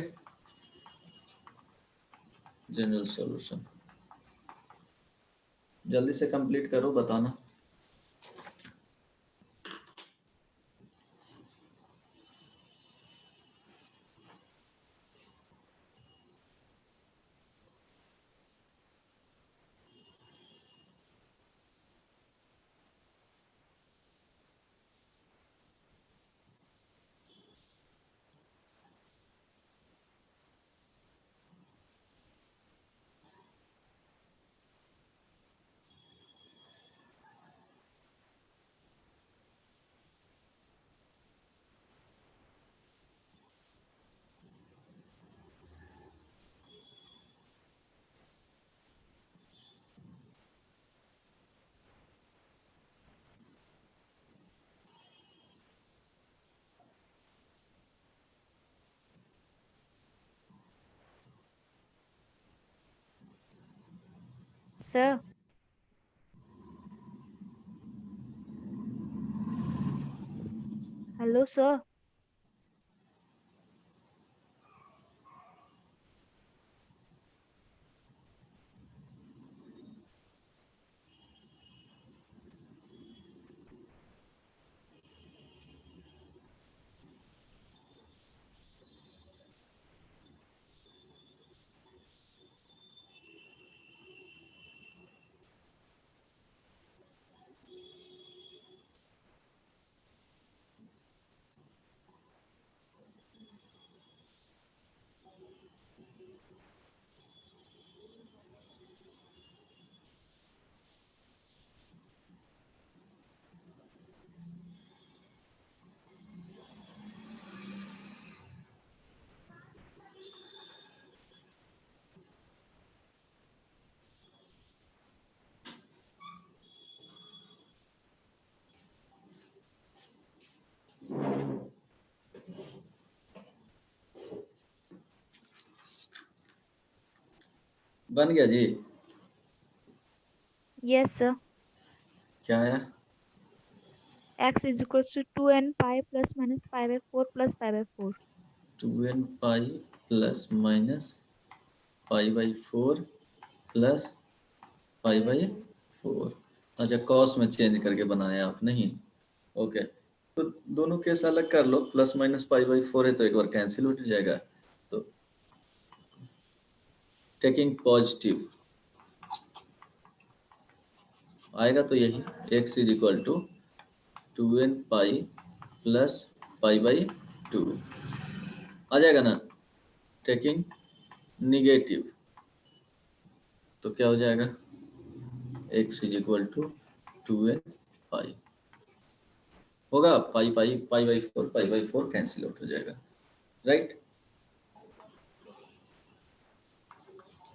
जनरल सॉल्यूशन, जल्दी से कंप्लीट करो, बताना। Sir. Hello, sir. बन गया जी? Yes, sir. क्या आया? X is equals to 2n pi plus minus pi by 4 plus pi by 4. 2n pi plus minus pi plus pi. अच्छा, कॉस में चेंज करके बनाया आप, नहीं? ओके, तो दोनों केस अलग कर लो, प्लस माइनस पाई/4 है तो एक बार कैंसिल हो जाएगा, तो टेकिंग पॉजिटिव आएगा तो यही x is equal to 2n pi plus pi आ जाएगा ना। टेकिंग निगेटिव तो क्या हो जाएगा, x is equal to 2n pi होगा, पाई/4 कैंसिल आउट हो जाएगा, राइट?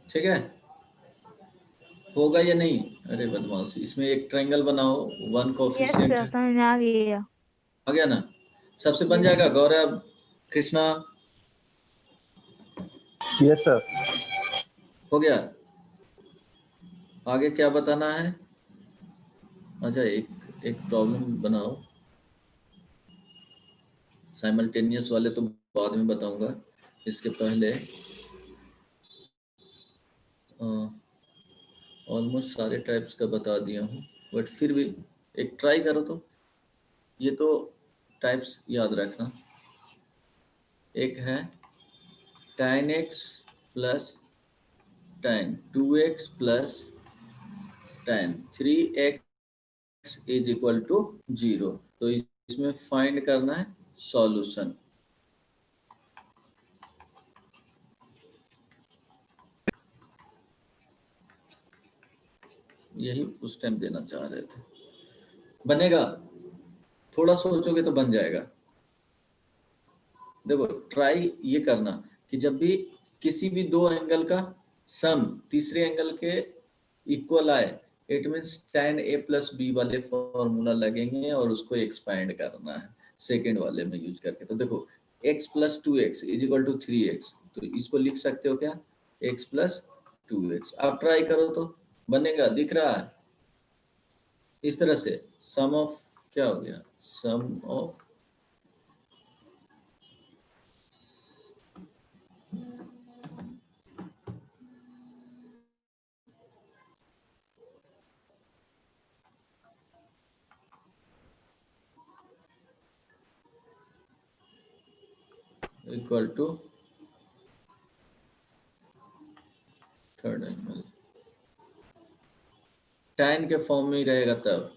ठीक है, होगा या नहीं? अरे बदमाश, इसमें एक ट्रायंगल बनाओ, वन Yes, कोफिशिएंट sir. है, समझ में आ गया. आ गया ना? सबसे बन Yes, जाएगा। sir. गौरव, कृष्णा, यस सर। हो गया? आगे क्या बताना है? अच्छा, एक प्रॉब्लम बनाओ, साइमल्टेनियस वाले तो बाद में बताऊंगा, इसके पहले ऑलमोस्ट सारे टाइप्स का बता दिया हूँ, बट फिर भी एक ट्राई करो तो। ये तो टाइप्स याद रखना, एक है tan x plus tan 2x plus tan 3x is equal to 0, तो इसमें फाइंड करना है सॉल्यूशन। यही उस टाइम देना चाह रहे थे। बनेगा, थोड़ा सोचोगे तो बन जाएगा। देखो ट्राई ये करना कि जब भी किसी भी दो एंगल का सम तीसरे एंगल के इक्वल आए, it means tan a plus b वाले फॉर्मूला लगेंगे और उसको एक्सपैंड करना है सेकेंड वाले में यूज करके। तो देखो x plus 2x is equal to 3x, तो इसको लिख सकते हो क्या, x प्लस 2x। आप ट्राई करो तो बनेगा, दिख रहा है इस तरह से। सम ऑफ क्या हो गया, sum of equal to third angle, tan के फॉर्म में ही रहेगा तब।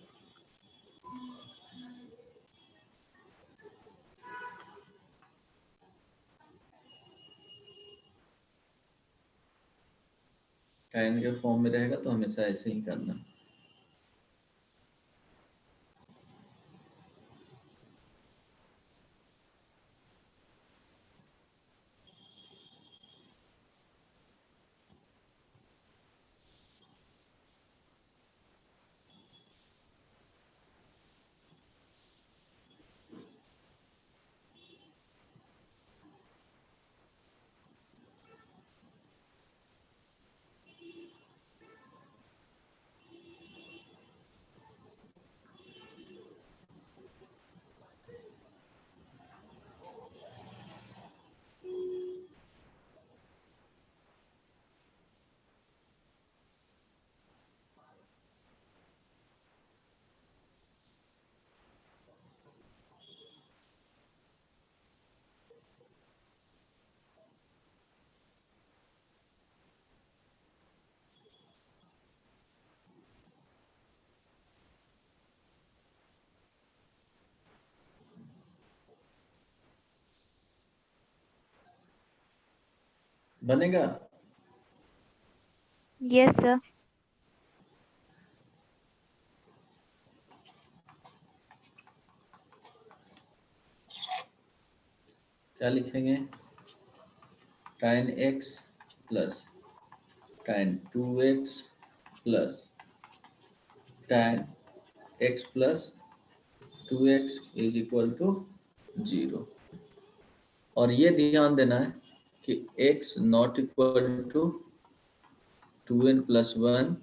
tan के फॉर्म में रहेगा तो हमेशा ऐसे ही करना। बनेगा, Yes, sir. क्या लिखेंगे, tan x plus tan 2x plus tan x plus 2x is equal to 0। और ये ध्यान देना है कि x not equal to 2n plus 1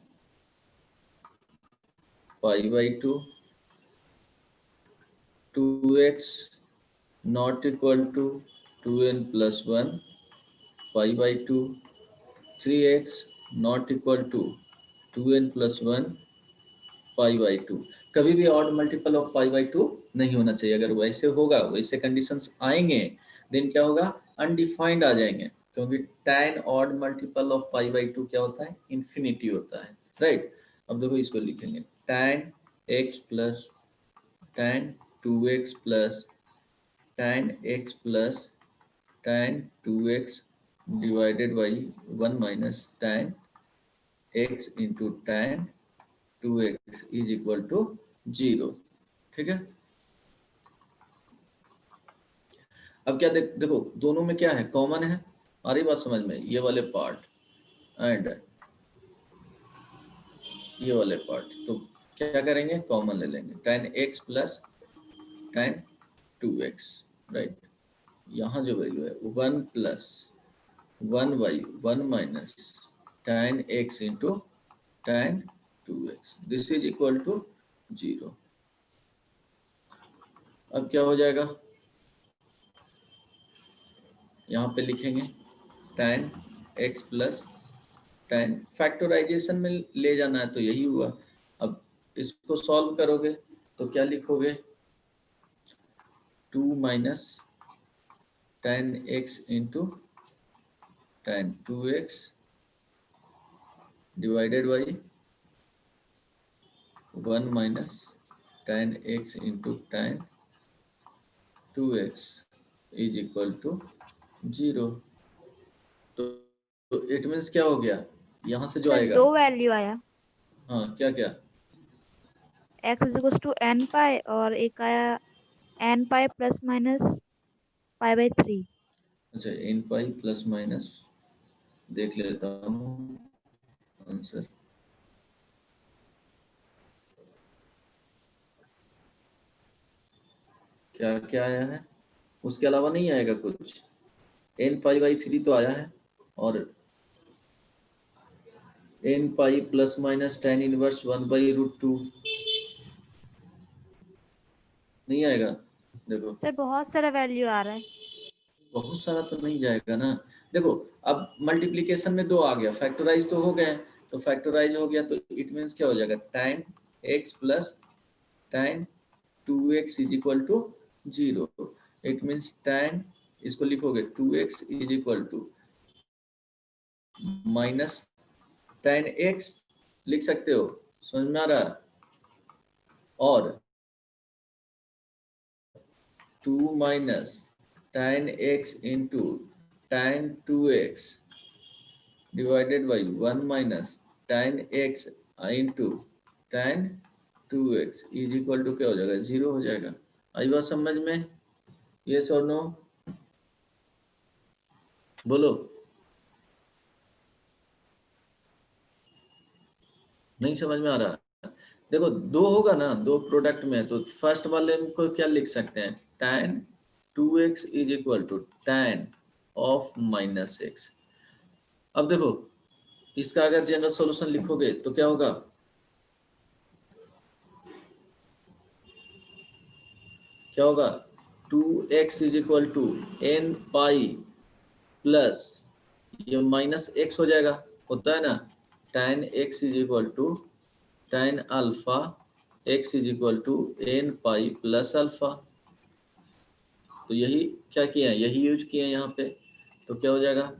pi by 2, 2x not equal to 2n plus 1 pi by 2, 3x not equal to 2n plus 1 pi by 2। कभी भी odd multiple of pi by 2 नहीं होना चाहिए। अगर वैसे होगा, वैसे कंडीशंस आएंगे, देन क्या होगा, अनडिफाइंड आ जाएंगे, क्योंकि tan odd multiple of pi by 2 क्या होता है, इन्फिनिटी होता है, राइट। अब देखो इसको लिखेंगे tan x plus tan 2x plus tan x plus tan 2x divided by 1 minus tan x into tan 2x is equal to 0। ठीक है, अब क्या देखो दोनों में क्या है, कॉमन है। आ रही बात समझ में, ये वाले पार्ट एंड ये वाले पार्ट, तो क्या करेंगे, कॉमन ले लेंगे, tan x plus tan 2x, right. यहाँ जो वैल्यू है 1 plus 1 by 1 minus tan x into tan 2x, this is equal to 0। अब क्या हो जाएगा, यहाँ पे लिखेंगे tan x plus tan, factorisation में ले जाना है तो यही हुआ। अब इसको सॉल्व करोगे तो क्या लिखोगे, 2 minus tan x into tan 2x divided by 1 minus tan x into tan 2x is equal to 0। तो इट मीन्स क्या हो गया, यहाँ से जो सर आएगा, दो वैल्यू आया। हाँ क्या क्या? x is equal to n pi और एक आया n pi plus minus pi by 3। अच्छा एन पाई प्लस माइनस, देख लेता हूँ आंसर। क्या क्या आया है? उसके अलावा नहीं आएगा कुछ? एन पाई बाई 3 तो आया है, और n pi plus minus tan inverse 1/√2 नहीं आएगा। देखो सर बहुत सारा वैल्यू आ रहा है। बहुत सारा तो नहीं जाएगा ना। देखो अब मल्टीप्लिकेशन में 2 आ गया, फैक्टराइज तो हो गए, तो फैक्टराइज हो गया तो इट मीन्स क्या हो जाएगा, tan x plus tan 2x is equal to 0। It means tan, इसको लिखोगे 2x is equal to minus tan x लिख सकते हो, समझ में आ रहा है? और 2 minus tan x into tan 2x divided by 1 minus tan x into tan 2x is equal to क्या हो जाएगा, 0 हो जाएगा। आई बात समझ में? यस और नो बोलो। नहीं समझ में आ रहा? देखो 2 होगा ना, 2 प्रोडक्ट में, तो फर्स्ट वाले को क्या लिख सकते हैं, tan 2x is equal to tan of minus x। अब देखो इसका अगर जनरल सॉल्यूशन लिखोगे तो क्या होगा, क्या होगा, 2x is equal to n pi plus ये माइनस x हो जाएगा, होता है ना, tan x is equal to tan alpha x is equal to n pi plus alpha. तो यही क्या किया है, यही यूज किए हैं यहाँ पे। तो क्या हो जाएगा,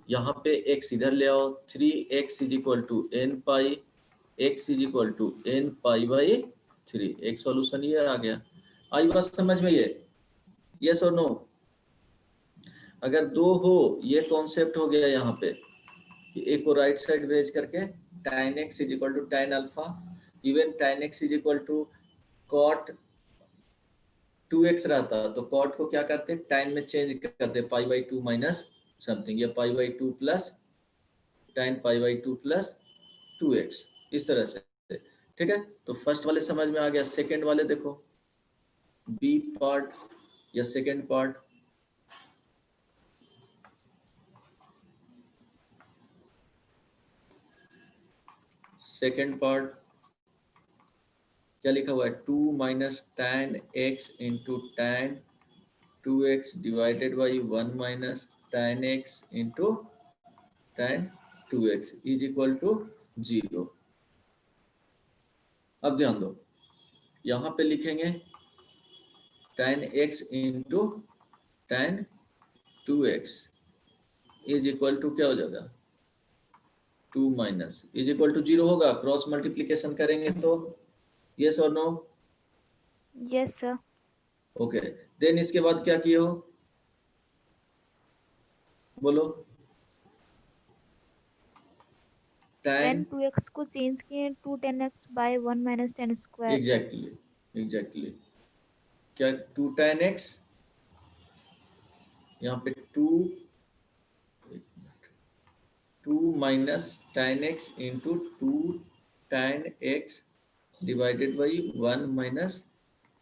यहाँ पे x इधर ले आओ, 3x is equal to n pi, x is equal to n pi by 3। एक सॉल्यूशन ये आ गया। आई बात समझ में ये? यस और नो? अगर 2 हो, ये कॉन्सेप्ट हो गया यहाँ पे कि एक को राइट साइड भेज करके tan x is equal to tan alpha, even tan x is equal to cot 2x रहता तो cot को क्या करते, tan में चेंज करते पाई बाई 2 माइनस समथिंग, या पाई by 2 plus tan pi by 2 plus 2x, इस तरह से। ठीक है, तो फर्स्ट वाले समझ में आ गया। सेकेंड वाले देखो, बी पार्ट या सेकेंड पार्ट, सेकेंड पार्ट क्या लिखा हुआ है, 2 minus tan x into tan 2x divided by 1 minus tan x into tan 2x is equal to 0। अब ध्यान दो, यहाँ पे लिखेंगे tan x into tan 2x is equal to क्या हो जाएगा, 2 माइनस इज इक्वल टू 0 होगा, क्रॉस मल्टीप्लीकेशन करेंगे तो। यस और no? Yes sir. Okay, then इसके बाद क्या किए हो, बोलो। tan tan 2x को चेंज किए to 10x by 1 minus 10 square exactly, exactly क्या, 2 tan x, यहाँ पे 2 minus tan x into 2 tan x divided by 1 minus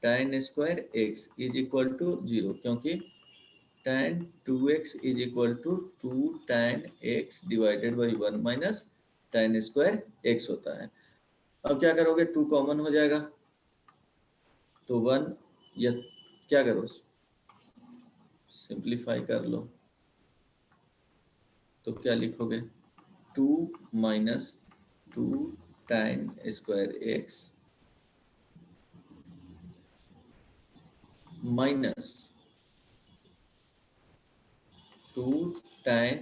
tan square x is equal to 0, क्योंकि tan 2x is equal to 2 tan x divided by 1 minus tan square x होता है। अब क्या करोगे, 2 common हो जाएगा तो 1, या क्या करो, सिंप्लीफाई कर लो, तो क्या लिखोगे, 2 minus 2 tan square x minus 2 tan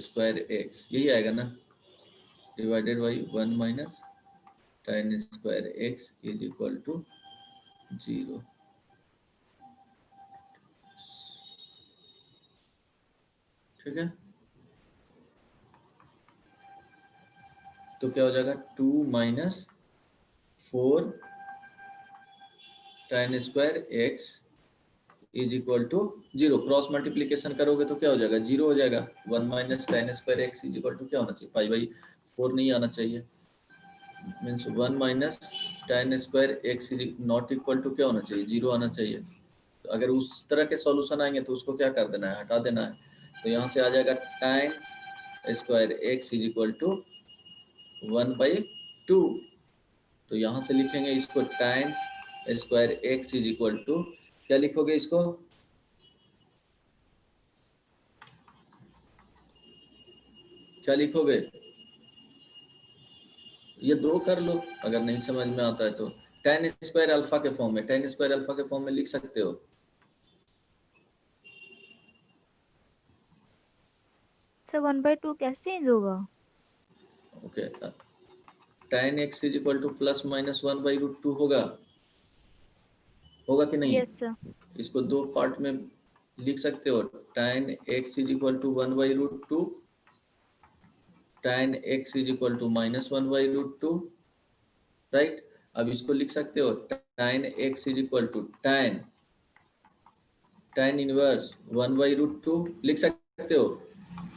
square x, यही आएगा ना, divided by 1 minus tan square x is equal to 0। ठीक है, तो क्या हो जाएगा 2 minus 4 tan square x is equal to 0। Cross multiplication करोगे तो क्या हो जाएगा 0 हो जाएगा। 1 minus tan square x is equal to क्या होना चाहिए, पाई बाई 4 नहीं आना चाहिए। Means 1 minus tan square x is not equal to क्या होना चाहिए 0 आना चाहिए। तो अगर उस तरह के सॉल्यूशन आएंगे तो उसको क्या कर देना है, हटा देना है। तो यहाँ से आ जाएगा tan square x is equal to 1/2। तो यहाँ से लिखेंगे इसको tan square x is equal to क्या लिखोगे इसको, क्या लिखोगे, ये 2 कर लो अगर नहीं समझ में आता है तो। tan स्क्वायर अल्फा के फॉर्म में, tan स्क्वायर अल्फा के फॉर्म में लिख सकते हो। सर 1/2 कैसे चेंज होगा? Okay, tan x is equal to plus minus 1/√2 होगा, होगा कि नहीं? Yes sir. इसको 2 पार्ट में लिख सकते हो। tan x is equal to 1/√2, tan x is equal to minus 1/√2, right. अब इसको लिख सकते हो tan x is equal to tan inverse 1/√2 लिख सकते हो।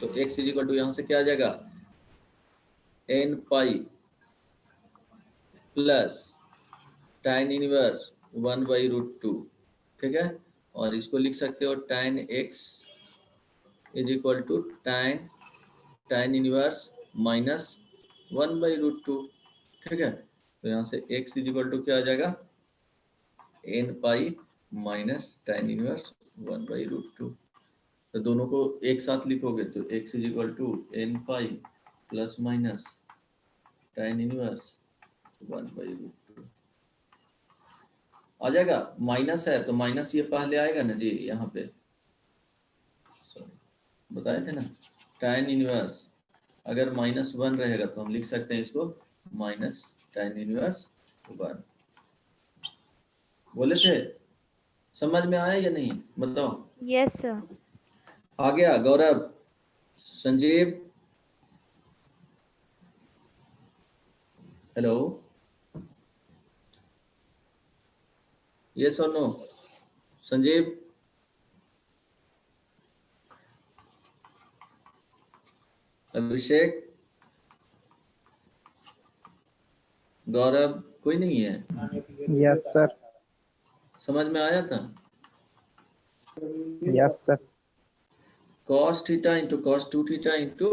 तो x इज इक्वल टू यहाँ से क्या आ जाएगा n pi plus tan inverse 1/√2, ठीक है। और इसको लिख सकते हो tan x is equal to tan inverse minus 1/√2, ठीक है। तो यहाँ से x इज इक्वल टू क्या आ जाएगा n pi minus tan inverse 1/√2। तो दोनों को एक साथ लिखोगे तो x is equal to n pi plus minus tan inverse 1/√2 आ जाएगा। माइनस है तो माइनस ये पहले आएगा ना जी, यहाँ पे सॉरी बताए थे ना, tan इनवर्स अगर -1 रहेगा तो हम लिख सकते हैं इसको माइनस tan इनवर्स 1। बोले थे, समझ में आया या नहीं बताओ? Yes sir. आ गया गौरव, संजीव, हेलो, यस और नो? संजीव, अभिषेक, गौरव, कोई नहीं है? Yes sir. समझ में आया था? Yes sir. cos theta into cos 2 theta into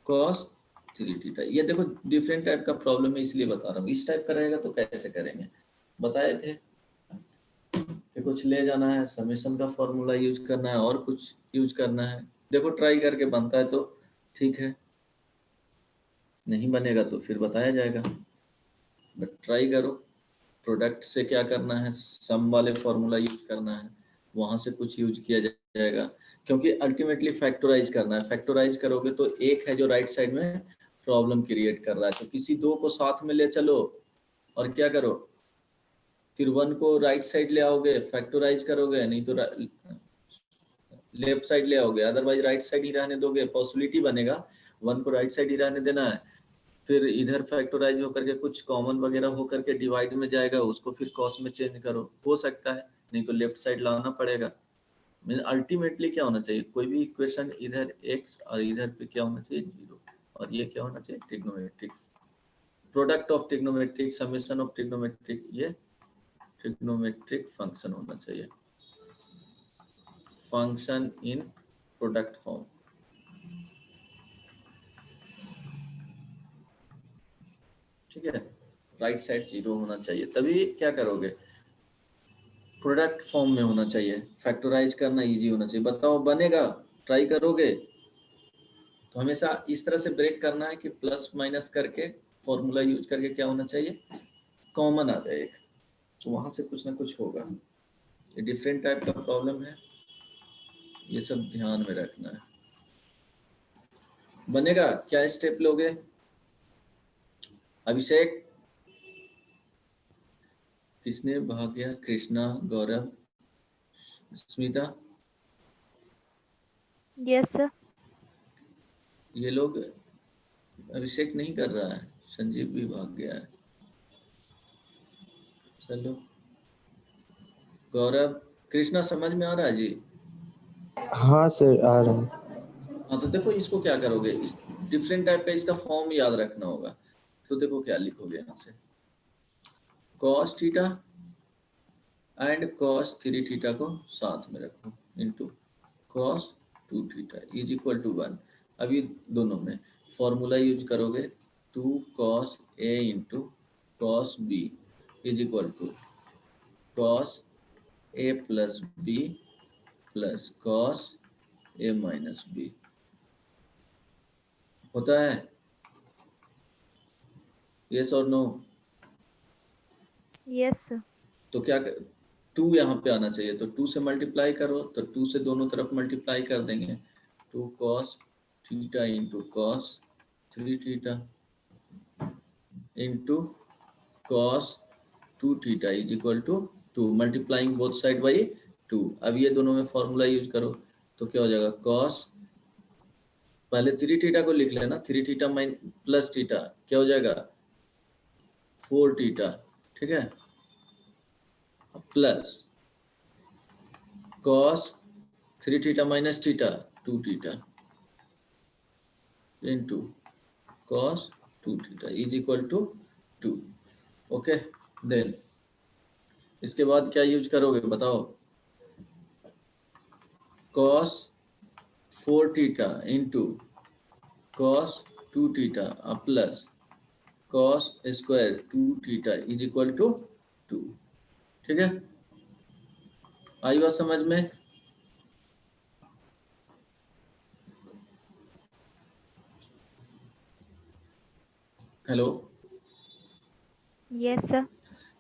cos 3 theta. ये देखो डिफरेंट टाइप का प्रॉब्लम है इसलिए बता रहा हूँ। इस टाइप का रहेगा तो कैसे करेंगे बताए थे कि कुछ ले जाना है, समेशन का फॉर्मूला यूज करना है और कुछ यूज करना है। देखो ट्राई करके बनता है तो ठीक है, नहीं बनेगा तो फिर बताया जाएगा, बट ट्राई करो। प्रोडक्ट से क्या करना है, सम वाले फॉर्मूला यूज करना है, वहां से कुछ यूज किया जाएगा, क्योंकि अल्टीमेटली फैक्टराइज करना है। फैक्टराइज करोगे तो एक है जो राइट साइड में प्रॉब्लम क्रिएट कर रहा है, तो किसी 2 को साथ में ले चलो और क्या करो, फिर 1 को राइट साइड ले आओगे, फैक्टराइज करोगे, नहीं तो लेफ्ट साइड ले आओगे, अदरवाइज राइट साइड ही रहने दोगे। पॉसिबिलिटी बनेगा 1 को राइट साइड ही रहने देना है, फिर इधर फैक्टराइज होकर के कुछ कॉमन वगैरह होकर के डिवाइड में जाएगा, उसको फिर कॉस में चेंज करो, हो सकता है, नहीं तो लेफ्ट साइड लाना पड़ेगा। अल्टीमेटली क्या होना चाहिए, कोई भी इक्वेशन इधर x और इधर पे क्या होना चाहिए 0, और ये क्या होना चाहिए trigonometric, product of trigonometric, summation of trigonometric, ये ट्रिग्नोमेट्रिक फंक्शन होना चाहिए, फंक्शन इन प्रोडक्ट फॉर्म, ठीक है। राइट साइड 0 होना चाहिए, तभी क्या करोगे, प्रोडक्ट फॉर्म में होना चाहिए, फैक्टराइज करना इजी होना चाहिए। बताओ बनेगा? ट्राई करोगे? तो हमेशा इस तरह से ब्रेक करना है कि प्लस माइनस करके फॉर्मूला यूज करके क्या होना चाहिए, कॉमन आ जाएगा, तो वहां से कुछ ना कुछ होगा। ये डिफरेंट टाइप का प्रॉब्लम है, ये सब ध्यान में रखना है। बनेगा? क्या स्टेप लोगे? अभिषेक, किसने भाग गया? कृष्णा, गौरव, स्मिता, यस सर। ये लोग, अभिषेक नहीं कर रहा है, संजीव भी भाग गया है। चलो गौरव, कृष्णा समझ में आ रहा है जी? हाँ सर आ रहा है। हाँ तो देखो इसको क्या करोगे, इस डिफरेंट टाइप का इसका फॉर्म याद रखना होगा। तो देखो क्या लिखोगे यहाँ से, cos theta and cos 3 theta को साथ में रखो into cos 2 theta is equal to 1। अब ये दोनों में फॉर्मूला यूज करोगे, 2 cos a into cos b is equal to cos a plus b plus cos a minus b होता है। यस और नो? Yes sir. तो क्या 2 यहाँ पे आना चाहिए, तो 2 से मल्टीप्लाई करो, तो 2 से दोनों तरफ मल्टीप्लाई कर देंगे, 2 cos theta into cos 3 theta into cos 2 theta is equal to 2, multiplying both side by 2। अब ये दोनों में फॉर्मूला यूज करो तो क्या हो जाएगा, cos, पहले 3 थीटा को लिख लेना, 3 थीटा प्लस थीटा क्या हो जाएगा 4 थीटा, ठीक है, plus cos 3 theta minus theta 2 theta into cos 2 theta is equal to 2। Okay, then इसके बाद क्या यूज करोगे बताओ, cos 4 theta into cos 2 theta plus cos square 2 theta is equal to 2। ठीक है, आई बात समझ में? Hello, yes sir.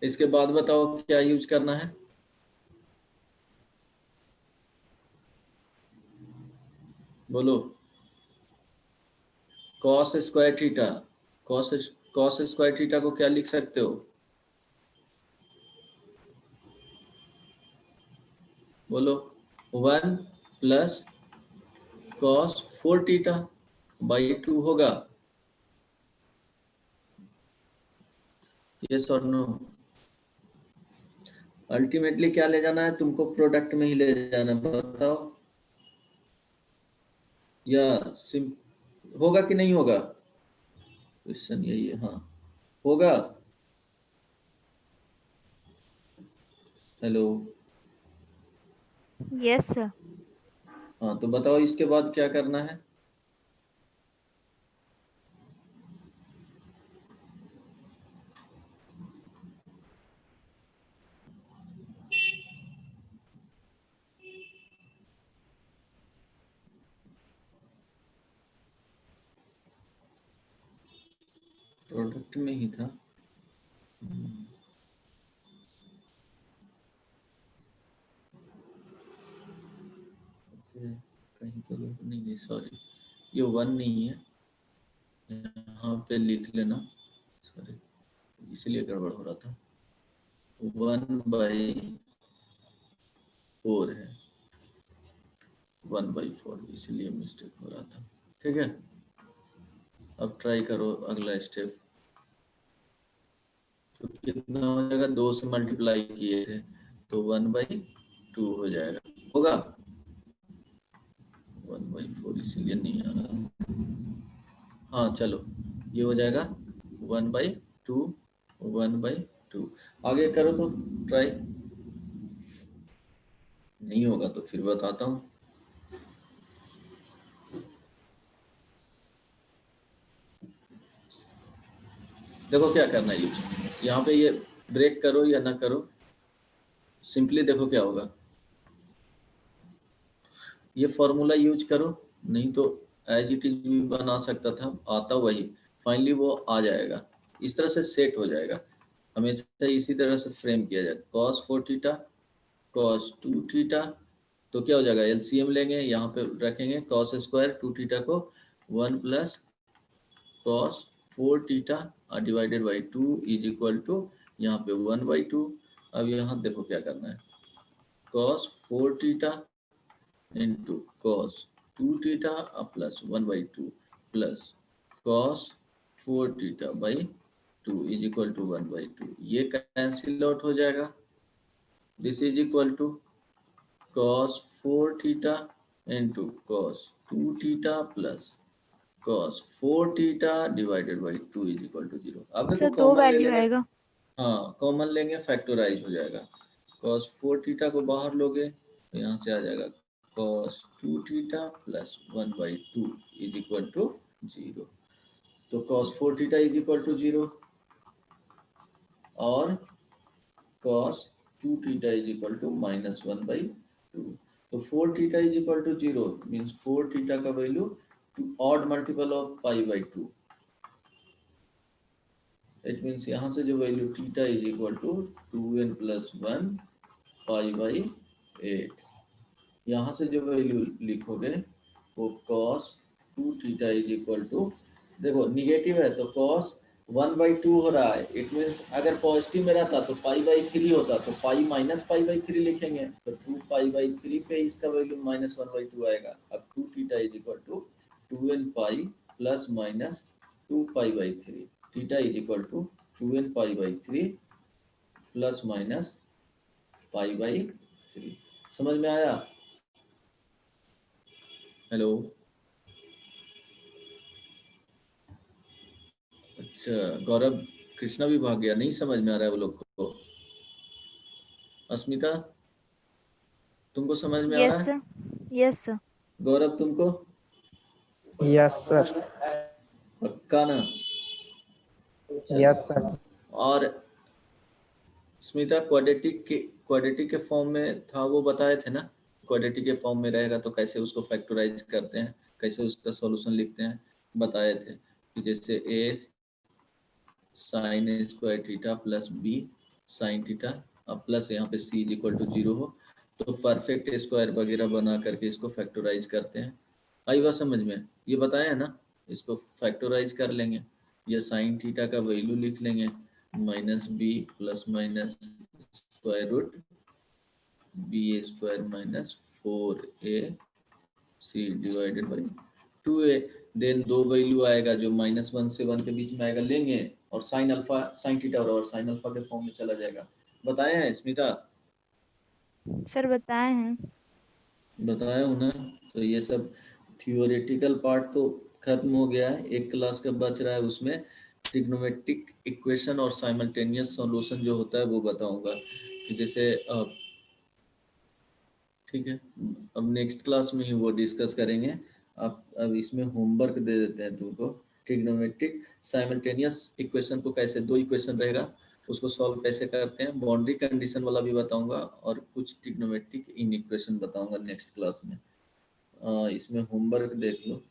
इसके बाद बताओ क्या यूज करना है, बोलो। cos square theta, cos square theta को क्या लिख सकते हो, बोलो। 1 प्लस cos 4 थीटा बाई 2 होगा, यस और नो? अल्टीमेटली क्या ले जाना है तुमको, प्रोडक्ट में ही ले जाना है, बताओ। या सिम होगा कि नहीं होगा, क्वेश्चन यही है। हाँ होगा। Hello, yes sir. हाँ तो बताओ इसके बाद क्या करना है, प्रोडक्ट में ही था। कहीं तो नहीं, सॉरी ये 1 नहीं है, यहाँ पे लिख लेना, सॉरी इसलिए गड़बड़ हो रहा था, 1/4 है, 1/4 इसलिए मिस्टेक हो रहा था। ठीक है, अब ट्राई करो अगला स्टेप, तो कितना हो जाएगा, 2 से मल्टीप्लाई किए थे तो 1/2 हो जाएगा, होगा 1/4 इसीलिए नहीं आ रहा। हाँ चलो ये हो जाएगा 1/2, 1/2। आगे करो तो ट्राई, नहीं होगा तो फिर बताता हूँ। देखो क्या करना है यूज, यहाँ पे ये ब्रेक करो या ना करो, सिंपली देखो क्या होगा, ये फॉर्मूला यूज करो, नहीं तो एज इट इज भी बना सकता था, आता वही, फाइनली वो आ जाएगा, इस तरह से सेट हो जाएगा, हमेशा इसी तरह से फ्रेम किया जाए, cos 4 थीटा cos 2 थीटा, तो क्या हो जाएगा, एलसीएम लेंगे, यहाँ पे रखेंगे cos स्क्वायर 2 थीटा को 1 plus cos 4 theta divided by 2 is equal to यहाँ पे 1/2। अब यहाँ देखो क्या करना है, cos 4 theta into cos 2 theta plus 1/2 plus cos 4 theta by 2 is equal to 1/2। ये कैंसिल आउट हो जाएगा। This is equal to cos 4 theta into cos 2 theta plus cos 4 theta divided by 2 is equal to 0। अब देखो sir 2 common ले value लेंगे। आएगा। हाँ common लेंगे, फैक्टराइज हो जाएगा। cos 4 थीटा को बाहर लोगे तो यहाँ से आ जाएगा cos 2 theta plus 1/2 is equal to 0। तो cos 4 theta is equal to 0 और cos 2 theta is equal to -1/2। तो 4 theta is equal to 0 means 4 theta का value odd multiple of π/2। It means यहाँ से जो value theta is equal to 2n + 1 π/8। यहाँ से जो वैल्यू लिखोगे वो cos 2 theta is equal to, देखो निगेटिव है तो cos 1/2 हो रहा है। इट मीन्स अगर पॉजिटिव में रहता तो π/3 होता, तो पाई माइनस π/3 लिखेंगे तो 2π/3 पे इसका वैल्यू -1/2 आएगा। अब 2 theta is equal to 2n pi plus minus 2π/3। Theta is equal to 2n π/3 plus minus π/3। समझ में आया? हेलो, अच्छा गौरव, कृष्णा भी भाग गया, नहीं समझ में आ रहा है वो लोग को। अस्मिता तुमको समझ में आ रहा यस है? Sir, yes sir. गौरव तुमको यस सर। पक्का ना? Yes sir. और स्मिता क्वाड्रेटिक के फॉर्म में था वो बताए थे ना, क्वाड्रेटिक के फॉर्म में रहेगा तो कैसे उसको फैक्टराइज करते हैं, कैसे उसका सॉल्यूशन लिखते हैं, बताए थे कि जैसे a sin square theta plus b sin theta, अब प्लस यहाँ पे c इज इक्वल टू 0 हो तो परफेक्ट स्क्वायर वगैरह बना करके इसको फैक्टराइज करते हैं। आई बात समझ में? ये बताया है ना, इसको फैक्टराइज कर लेंगे, ये साइन थीटा का वैल्यू लिख लेंगे -b plus minus square root b² minus 4ac divided by 2a। Then दो वैल्यू आएगा जो -1 से 1 के बीच में आएगा, लेंगे और साइन अल्फा साइन थीटा और साइन अल्फा के फॉर्म में चला जाएगा। बताया है स्मिता? सर बताए हैं। बताया हूँ ना? तो ये सब थियोरेटिकल पार्ट तो खत्म हो गया है, एक क्लास का बच रहा है, उसमें ट्रिग्नोमेट्रिक इक्वेशन और साइमल्टेनियस सॉल्यूशन जो होता है वो बताऊंगा कि जैसे ठीक है। अब नेक्स्ट क्लास में ही वो डिस्कस करेंगे। अब इसमें होमवर्क दे देते हैं तुमको, ट्रिग्नोमेट्रिक साइमल्टेनियस इक्वेशन को कैसे, दो इक्वेशन रहेगा उसको सॉल्व कैसे करते हैं, बाउंड्री कंडीशन वाला भी बताऊंगा और कुछ ट्रिग्नोमेट्रिक इन इक्वेशन बताऊंगा नेक्स्ट क्लास में। इसमें होमवर्क देख लो।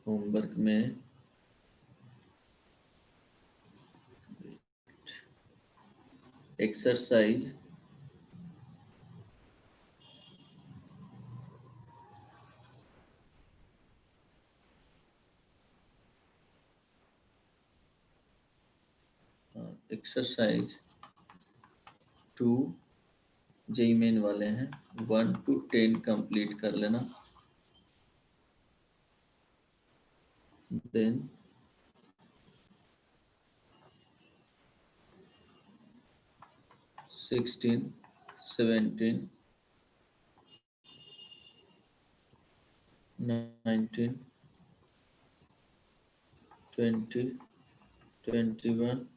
होमवर्क में एक्सरसाइज एक्सरसाइज 2 जेई मेन वाले हैं, 1 to 10 कंप्लीट कर लेना। देन 16, 17, 19, 20, 21,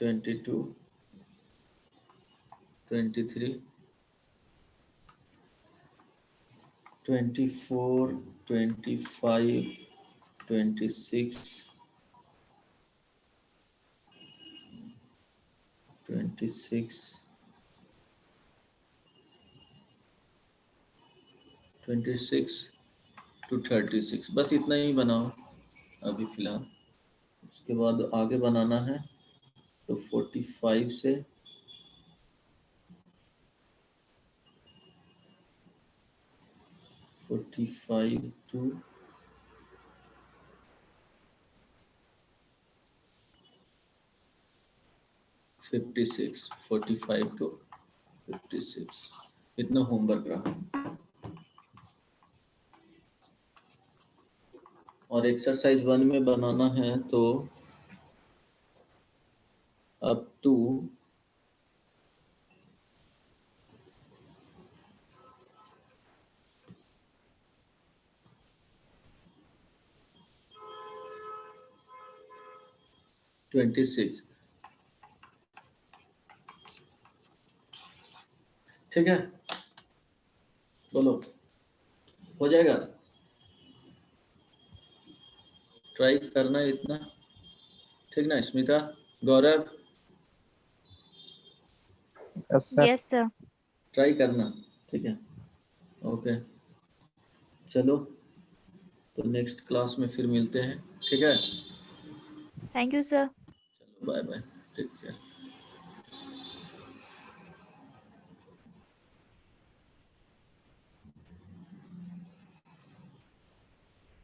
22, 23, 24, 25, 26, 26, 26 to 36, बस इतना ही बनाओ अभी फिलहाल। उसके बाद आगे बनाना है तो 45 से 45 to 56, 45 to 56 इतना होमवर्क रहा। और एक्सरसाइज 1 में बनाना है तो अप टू ट्वेंटी सिक्स। ठीक है, बोलो हो जाएगा? ट्राई करना है इतना, ठीक ना? Smita, Gaurav, yes sir. Yes sir. Try करना, ठीक है? ओके, चलो तो नेक्स्ट क्लास में फिर मिलते हैं, ठीक है? Thank you sir. चलो बाय बाय, टेक केयर।